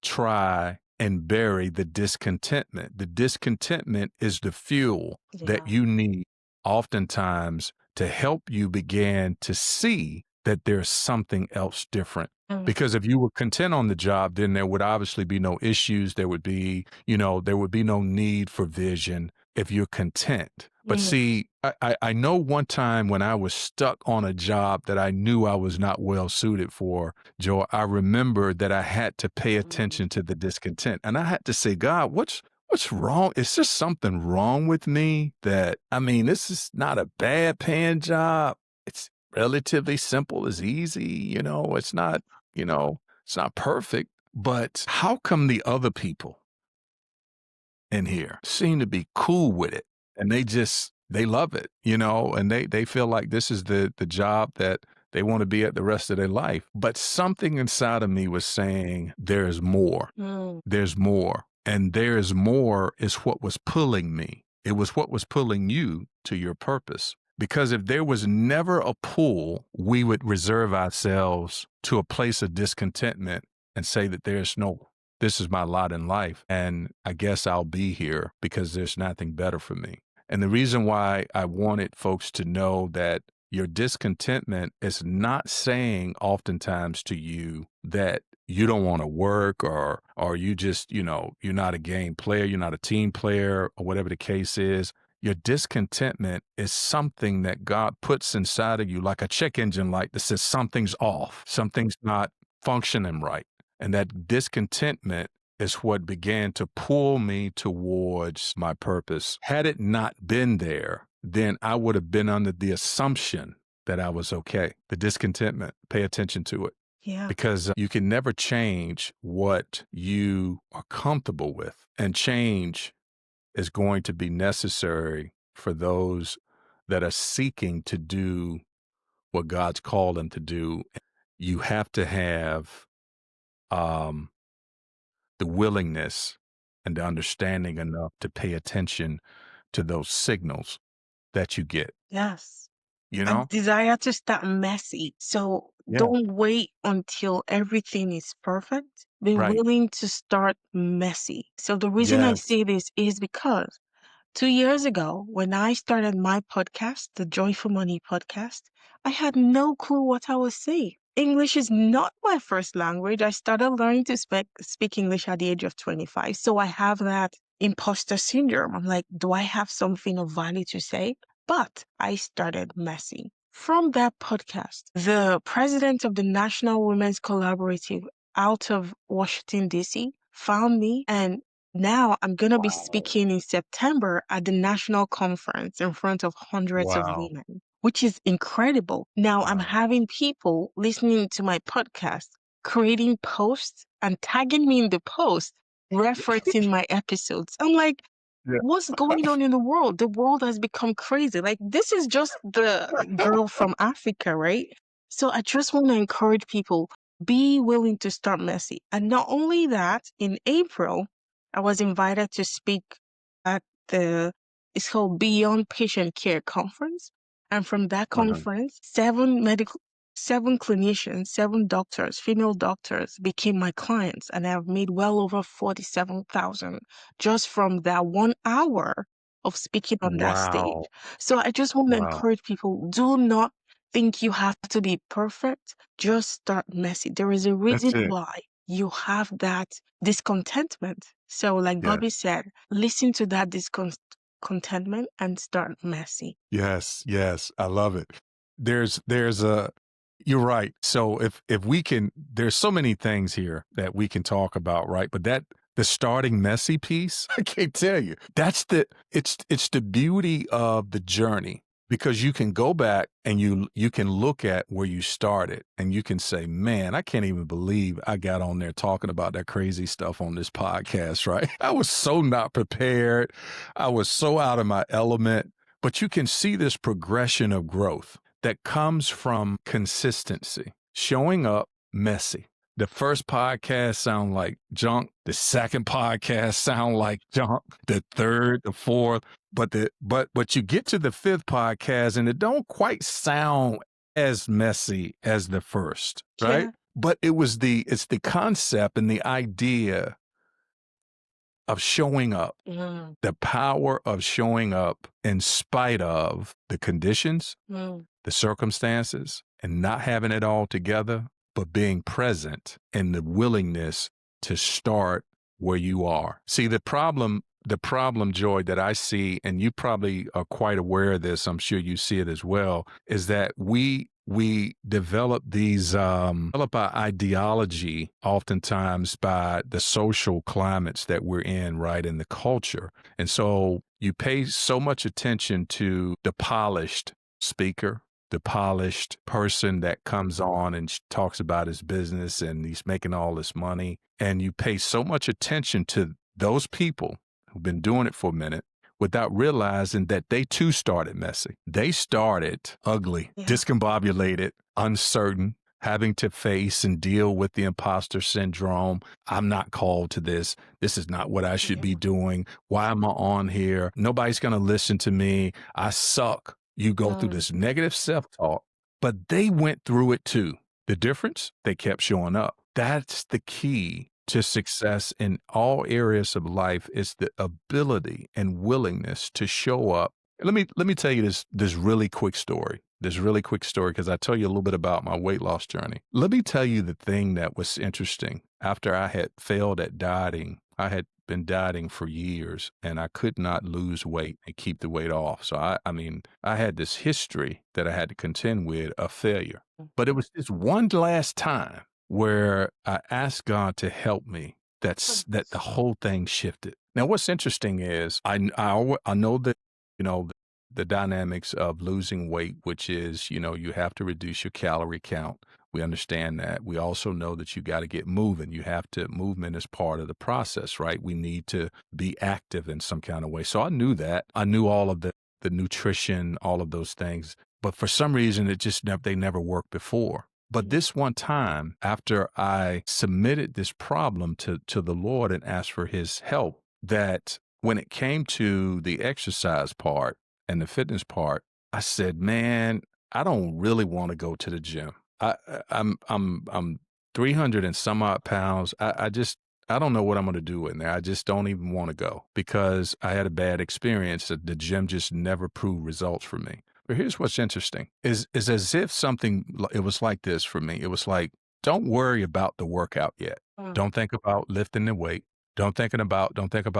try and bury the discontentment. The discontentment is the fuel that Yeah. you need oftentimes to help you begin to see that there's something else different. Mm, Because if you were content on the job, then there would obviously be no issues. There would be, there would be no need for vision if you're content. But mm, see, I know one time when I was stuck on a job that I knew I was not well suited for, Joe, I remembered that I had to pay attention to the discontent. And I had to say, God, what's wrong? Is there something wrong with me that, I mean, this is not a bad paying job. It's relatively simple, it's easy, it's not perfect, but how come the other people in here seem to be cool with it and they love it, and they feel like this is the job that they want to be at the rest of their life. But something inside of me was saying there's more. mm. There's more. And there's more is what was pulling me. It was what was pulling you to your purpose. Because if there was never a pull, we would reserve ourselves to a place of discontentment and say that this is my lot in life. And I guess I'll be here because there's nothing better for me. And the reason why I wanted folks to know that your discontentment is not saying oftentimes to you that you don't want to work or you just, you're not a game player, you're not a team player or whatever the case is. Your discontentment is something that God puts inside of you like a check engine light that says something's off, something's not functioning right. And that discontentment is what began to pull me towards my purpose. Had it not been there, then I would have been under the assumption that I was okay. The discontentment, pay attention to it Yeah. because you can never change what you are comfortable with. And change is going to be necessary for those that are seeking to do what God's called them to do. You have to have um, the willingness and the understanding enough to pay attention to those signals that you get, Yes. you I know? desire to start messy. So Yeah. don't wait until everything is perfect. Be Right. willing to start messy. So the reason I Yes. say this is because 2 years ago, when I started my podcast, the Joyful Money podcast, I had no clue what I was saying. English is not my first language. I started learning to speak English at the age of 25. So I have that imposter syndrome. I'm like, do I have something of value to say? But I started messy. From that podcast, the president of the National Women's Collaborative out of Washington, D.C., found me, and now I'm going to be Wow. speaking in September at the national conference in front of hundreds of Wow. women, which is incredible. Now I'm Wow. having people listening to my podcast, creating posts and tagging me in the post, referencing my episodes. I'm like, Yeah. what's going on in the world? The world has become crazy. Like, this is just the girl from Africa, right? So I just want to encourage people, be willing to start messy. And not only that, in April, I was invited to speak at it's called Beyond Patient Care Conference. And from that Uh-huh. conference, seven clinicians, seven doctors, female doctors became my clients. And I've made well over 47,000 just from that 1 hour of speaking on that stage. Wow. So I just want to Wow. encourage people, do not think you have to be perfect. Just start messy. There is a That's reason it. why you have that discontentment. So, like Yes. Bobby said, listen to that discontentment and start messy. Yes. Yes. I love it. There's a You're right. So if we can, there's so many things here that we can talk about, right? But the starting messy piece, I can't tell you. It's the beauty of the journey because you can go back and you can look at where you started and you can say, man, I can't even believe I got on there talking about that crazy stuff on this podcast, right? I was so not prepared. I was so out of my element, but you can see this progression of growth that comes from consistency, showing up messy. The first podcast sound like junk. The second podcast sound like junk. The third, the fourth, but you get to the fifth podcast and it don't quite sound as messy as the first, right? Yeah. But it's the concept and the idea of showing up, Mm, the power of showing up in spite of the conditions, mm, the circumstances, and not having it all together, but being present and the willingness to start where you are. See, the problem, Joy, that I see, and you probably are quite aware of this, I'm sure you see it as well, is that we develop our ideology oftentimes by the social climates that we're in, right, in the culture. And so you pay so much attention to the polished speaker, the polished person that comes on and talks about his business and he's making all this money. And you pay so much attention to those people who've been doing it for a minute without realizing that they too started messy. They started ugly, yeah. discombobulated, uncertain, having to face and deal with the imposter syndrome. I'm not called to this. This is not what I should be Yeah. doing. Why am I on here? Nobody's going to listen to me. I suck. You go through Mm, this negative self talk, but they went through it too. The difference, they kept showing up. That's the key to success in all areas of life is the ability and willingness to show up. Let me tell you this really quick story. This really quick story because I tell you a little bit about my weight loss journey. Let me tell you the thing that was interesting. After I had failed at dieting, I had been dieting for years and I could not lose weight and keep the weight off. So I mean, I had this history that I had to contend with of failure. But it was this one last time where I asked God to help me. That the whole thing shifted. Now, what's interesting is I know that the dynamics of losing weight, which is you have to reduce your calorie count. We understand that. We also know that you got to get moving. Movement is part of the process, right? We need to be active in some kind of way. So I knew that. I knew all of the nutrition, all of those things. But for some reason, they never worked before. But this one time, after I submitted this problem to the Lord and asked for his help, that when it came to the exercise part and the fitness part, I said, man, I don't really want to go to the gym. I'm 300 and some odd pounds. I don't know what I'm going to do in there. I just don't even want to go because I had a bad experience. The gym just never proved results for me. But here's what's interesting is as if it was like this for me. It was like, don't worry about the workout yet. mm, Don't think about lifting the weight. Don't think about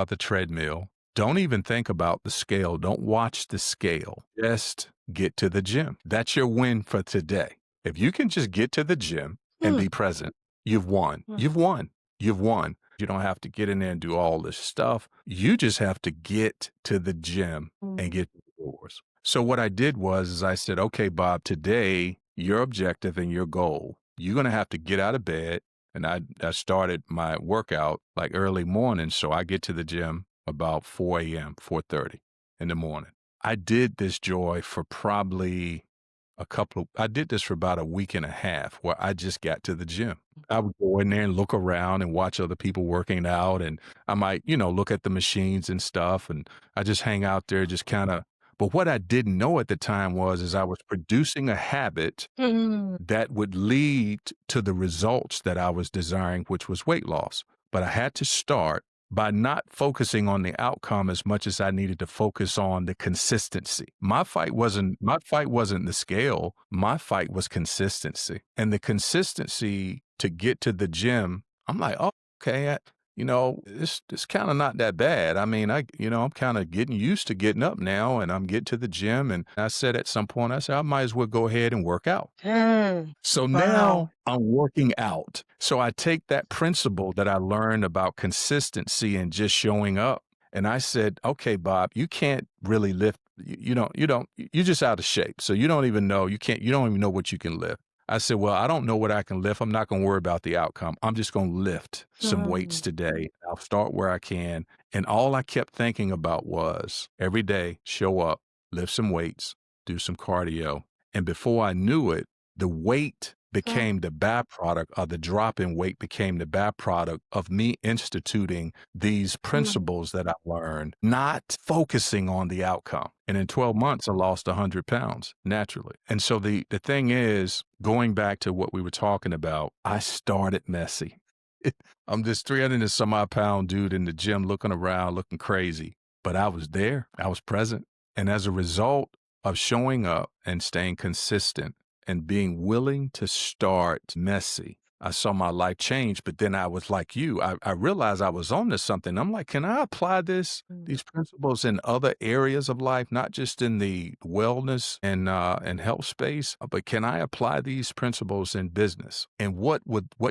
the treadmill. Don't even think about the scale. Don't watch the scale. Just get to the gym. That's your win for today. If you can just get to the gym and mm, be present, you've won. mm, You've won. You've won. You don't have to get in there and do all this stuff. You just have to get to the gym and mm, get to the doors. So what I did is I said, okay, Bob, today, your objective and your goal, you're going to have to get out of bed. And I started my workout like early morning. So I get to the gym about 4 a.m., 4:30 in the morning. I did this, Joy, for probably I did this for about a week and a half where I just got to the gym. I would go in there and look around and watch other people working out. And I might, look at the machines and stuff. And I just hang out there, just kind of. But what I didn't know at the time is I was producing a habit mm, that would lead to the results that I was desiring, which was weight loss. But I had to start by not focusing on the outcome as much as I needed to focus on the consistency. My fight wasn't the scale. My fight was consistency. And the consistency to get to the gym, I'm like, oh, okay, it's kind of not that bad. I mean, I'm kind of getting used to getting up now and I'm getting to the gym. And I said at some point, I said, I might as well go ahead and work out. mm. So Wow. now I'm working out. So I take that principle that I learned about consistency and just showing up. And I said, okay, Bob, you can't really lift. You're just out of shape. So you don't even know, you don't even know what you can lift. I said, well, I don't know what I can lift. I'm not going to worry about the outcome. I'm just going to lift some weights Mm, today. I'll start where I can. And all I kept thinking about was every day, show up, lift some weights, do some cardio. And before I knew it, the weight mm, became the byproduct, or the drop in weight became the byproduct of me instituting these mm. principles that I learned, not focusing on the outcome. And in 12 months, I lost 100 pounds naturally. And so the thing is, going back to what we were talking about, I started messy. I'm this 300 and some odd pound dude in the gym looking around, looking crazy. But I was there, I was present. And as a result of showing up and staying consistent and being willing to start messy, I saw my life change. But then I was like you, I realized I was on to something. I'm like, can I apply Mm, these principles in other areas of life, not just in the wellness and health space, but can I apply these principles in business? And what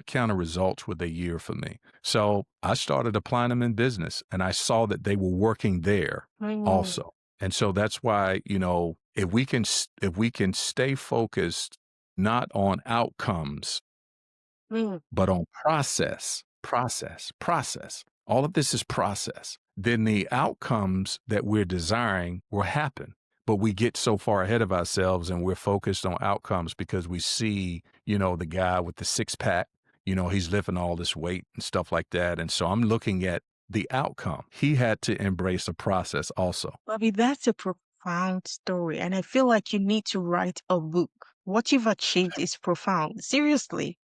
kind of results would they yield for me? So I started applying them in business, and I saw that they were working there mm, also. And so that's why, if we can stay focused not on outcomes, mm, but on process. All of this is process. Then the outcomes that we're desiring will happen. But we get so far ahead of ourselves and we're focused on outcomes because we see, the guy with the six pack, he's lifting all this weight and stuff like that. And so I'm looking at the outcome. He had to embrace the process also. Bobby, that's a profound story, and I feel like you need to write a book. What you've achieved is profound. Seriously,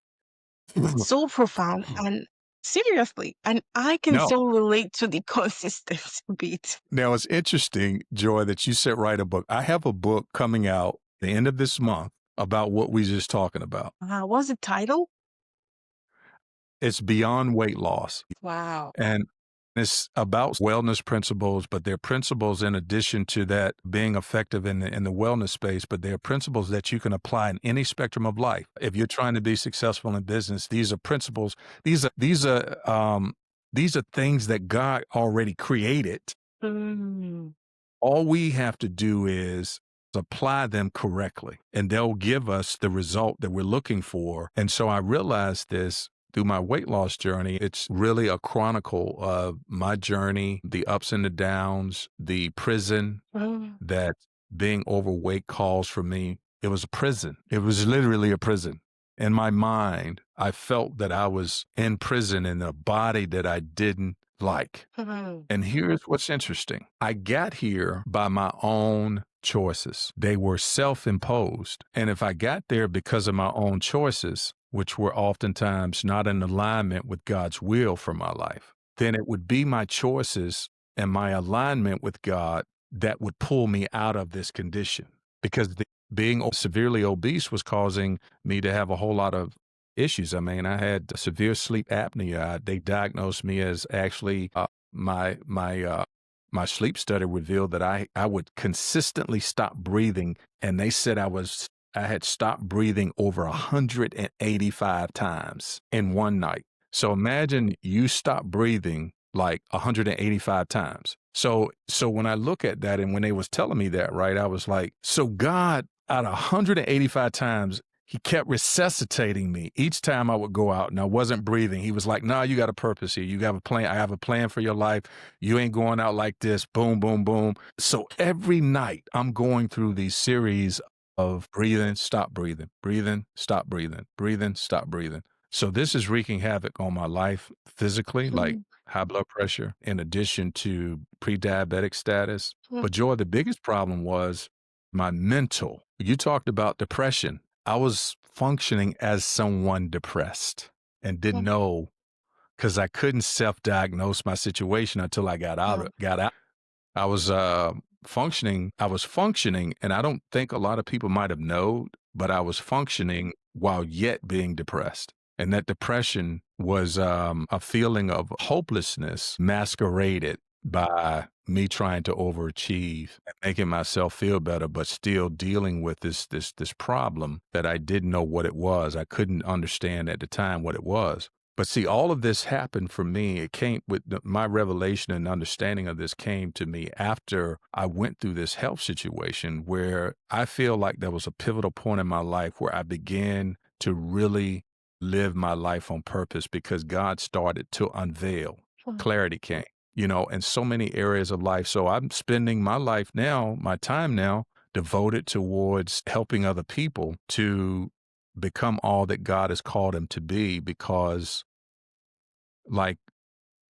so profound, and seriously, and I can No. so relate to the consistency bit. Now it's interesting, Joy, that you said write a book. I have a book coming out the end of this month about what we just talking about. What's the title? It's beyond weight loss. Wow. And it's about wellness principles, but they're principles in addition to that being effective in the wellness space, but they're principles that you can apply in any spectrum of life. If you're trying to be successful in business, these are principles. These are things that God already created. Mm, All we have to do is apply them correctly, and they'll give us the result that we're looking for. And so I realized this through my weight loss journey. It's really a chronicle of my journey, the ups and the downs, the prison mm, that being overweight caused for me. It was a prison. It was literally a prison. In my mind, I felt that I was in prison in a body that I didn't like. mm, And here's what's interesting. I got here by my own choices. They were self imposed. And if I got there because of my own choices, which were oftentimes not in alignment with God's will for my life, then it would be my choices and my alignment with God that would pull me out of this condition. Because being severely obese was causing me to have a whole lot of issues. I mean, I had severe sleep apnea. They diagnosed me as actually my sleep study revealed that I would consistently stop breathing, and they said I had stopped breathing over 185 times in one night. So imagine you stop breathing like 185 times. So when I look at that and when they was telling me that, right, I was like, so God out of 185 times, he kept resuscitating me each time I would go out and I wasn't breathing. He was like, "No, you got a purpose here. You got a plan. I have a plan for your life. You ain't going out like this. Boom, boom, boom." So every night I'm going through these series of breathing, stop breathing, breathing, stop breathing, breathing, stop breathing. So this is wreaking havoc on my life physically, like mm, high blood pressure, in addition to pre-diabetic status. mm, But Joy, the biggest problem was my mental. You talked about depression. I was functioning as someone depressed and didn't mm, know because I couldn't self-diagnose my situation until I wow. got out. I was functioning, and I don't think a lot of people might have known, but I was functioning while yet being depressed. And that depression was a feeling of hopelessness masqueraded by me trying to overachieve and making myself feel better, but still dealing with this problem that I didn't know what it was. I couldn't understand at the time what it was. But see, all of this happened for me. It came with my revelation and understanding of this came to me after I went through this health situation where I feel like there was a pivotal point in my life where I began to really live my life on purpose because God started to unveil. Mm, Clarity came, in so many areas of life. So I'm spending my life now, my time now, devoted towards helping other people to become all that God has called them to be because like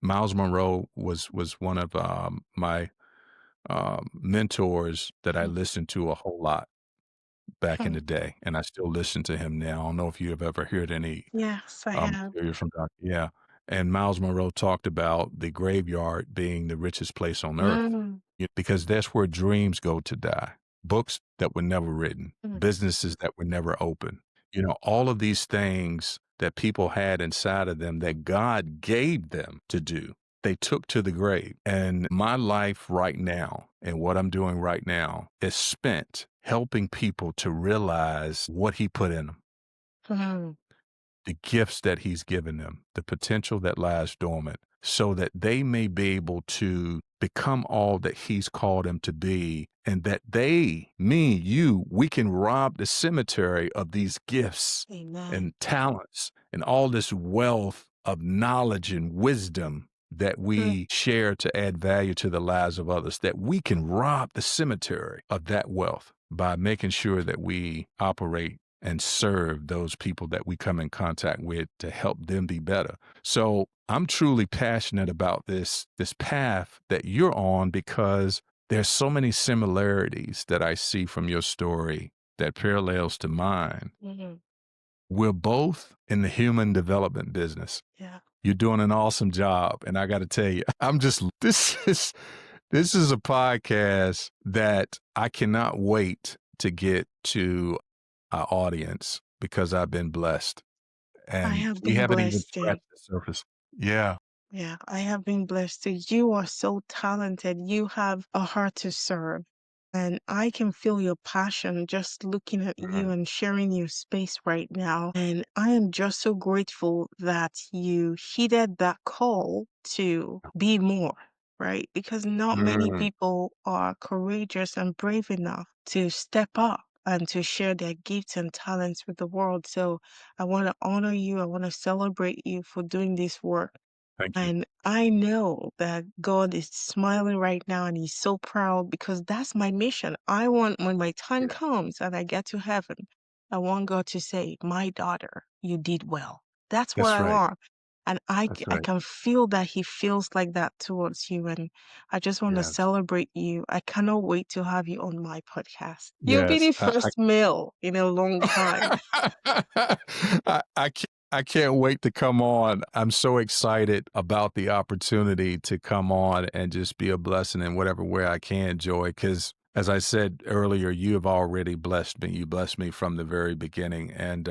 Miles Monroe was one of my mentors that I mm, listened to a whole lot back in mm. the day, and I still listen to him now. I don't know if you have ever heard any Yes, I have. material from Dr. Yeah. And Miles Monroe talked about the graveyard being the richest place on earth Mm, because that's where dreams go to die. Books that were never written, mm, businesses that were never open. All of these things that people had inside of them that God gave them to do, they took to the grave. And my life right now and what I'm doing right now is spent helping people to realize what He put in them, mm. the gifts that He's given them, the potential that lies dormant, so that they may be able to become all that He's called them to be, and that they, me, you, we can rob the cemetery of these gifts Amen. and talents and all this wealth of knowledge and wisdom that Mm, we share to add value to the lives of others, that we can rob the cemetery of that wealth by making sure that we operate and serve those people that we come in contact with to help them be better. So I'm truly passionate about this path that you're on because there's so many similarities that I see from your story that parallels to mine. mhm. We're both in the human development business. Yeah. You're doing an awesome job, and I got to tell you, I'm just this is a podcast that I cannot wait to get to our audience because I've been blessed, I and have we been haven't even blessed too. scratched the surface. Yeah. Yeah, I have been blessed too. You are so talented. You have a heart to serve. And I can feel your passion just looking at you Mm, and sharing your space right now. And I am just so grateful that you heeded that call to be more, right? Because not many mm. people are courageous and brave enough to step up and to share their gifts and talents with the world. So I want to honor you. I want to celebrate you for doing this work. Thank you. And I know that God is smiling right now and He's so proud because that's my mission. I want, when my time Yeah, comes and I get to heaven, I want God to say, "My daughter, you did well." That's what that's I right. want. And That's I right. can feel that He feels like that towards you. And I just want to Yes. celebrate you. I cannot wait to have you on my podcast. You'll be Yes. the first male in a long time. I can't wait to come on. I'm so excited about the opportunity to come on and just be a blessing in whatever way I can, Joy, because as I said earlier, you have already blessed me. You blessed me from the very beginning, and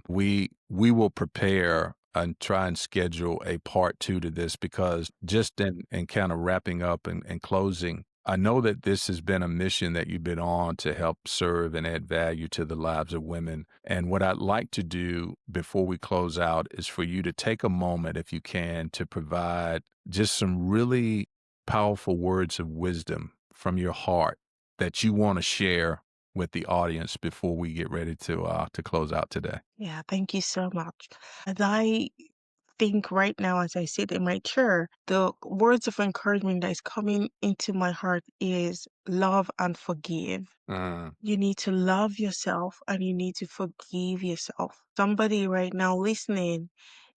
we will prepare and try and schedule a part two to this because just in kind of wrapping up and closing, I know that this has been a mission that you've been on to help serve and add value to the lives of women. And what I'd like to do before we close out is for you to take a moment, if you can, to provide just some really powerful words of wisdom from your heart that you want to share with the audience before we get ready to close out today. Yeah, thank you so much. As I think right now, as I sit in my chair, the words of encouragement that is coming into my heart is love and forgive. Mm, You need to love yourself and you need to forgive yourself. Somebody right now listening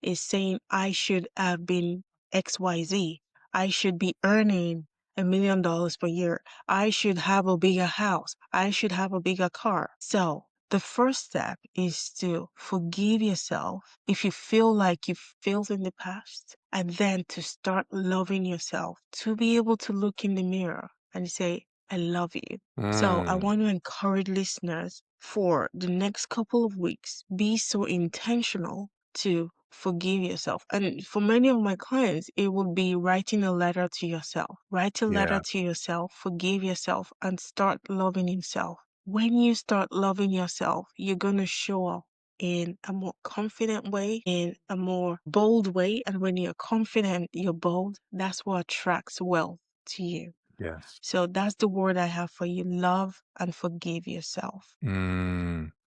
is saying, I should have been XYZ. I should be earning $1 million per year. I should have a bigger house. I should have a bigger car. So the first step is to forgive yourself if you feel like you failed in the past, and then to start loving yourself, to be able to look in the mirror and say, I love you. So I mm, want to encourage listeners for the next couple of weeks, be so intentional to forgive yourself. And for many of my clients, it would be writing a letter to yourself. Write a letter yeah. to yourself, forgive yourself, and start loving yourself. When you start loving yourself, you're going to show up in a more confident way, in a more bold way. And when you're confident, you're bold, that's what attracts wealth to you. Yes. So that's the word I have for you. Love and forgive yourself.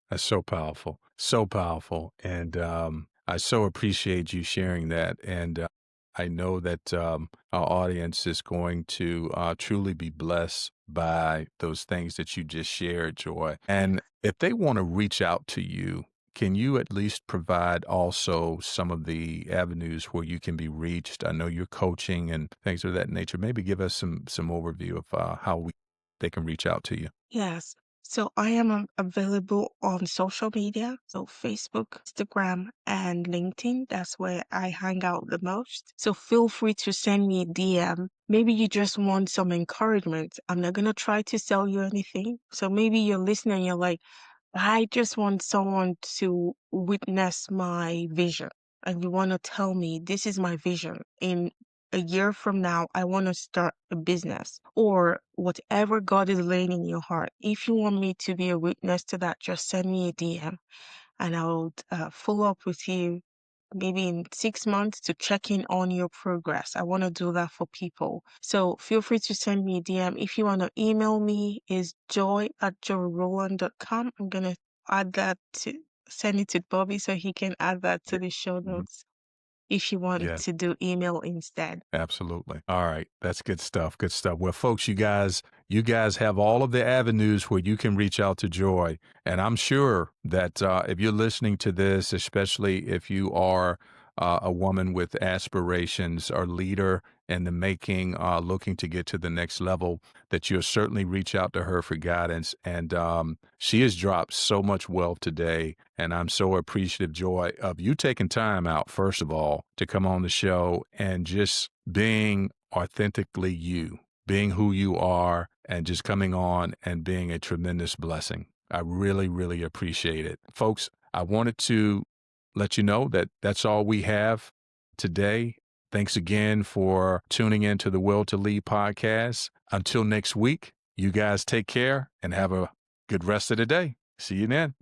That's so powerful. So powerful. And I so appreciate you sharing that. And I know that our audience is going to truly be blessed by those things that you just shared, Joy. And if they want to reach out to you, can you at least provide also some of the avenues where you can be reached? I know you're coaching and things of that nature. Maybe give us some overview of how they can reach out to you. Yes. So I am available on social media, so Facebook, Instagram, and LinkedIn. That's where I hang out the most. So feel free to send me a DM. Maybe you just want some encouragement. I'm not going to try to sell you anything. So maybe you're listening and you're like, I just want someone to witness my vision. And you want to tell me, this is my vision. In a year from now, I want to start a business or whatever God is laying in your heart. If you want me to be a witness to that, just send me a DM and I'll follow up with you maybe in 6 months to check in on your progress. I want to do that for people. So feel free to send me a DM. If you want to email me, is joy@joyrowland.com. I'm going to add that to send it to Bobby so he can add that to Yeah. the show Mhm. notes if you want Yeah. to do email instead. Absolutely. All right. That's good stuff. Good stuff. Well, folks, you guys have all of the avenues where you can reach out to Joy. And I'm sure that if you're listening to this, especially if you are a woman with aspirations or leader in the making, looking to get to the next level, that you'll certainly reach out to her for guidance. And she has dropped so much wealth today. And I'm so appreciative, Joy, of you taking time out, first of all, to come on the show and just being authentically you, being who you are, and just coming on and being a tremendous blessing. I really, really appreciate it. Folks, I wanted to let you know that that's all we have today. Thanks again for tuning in to the Will to Lead podcast. Until next week, you guys take care and have a good rest of the day. See you then.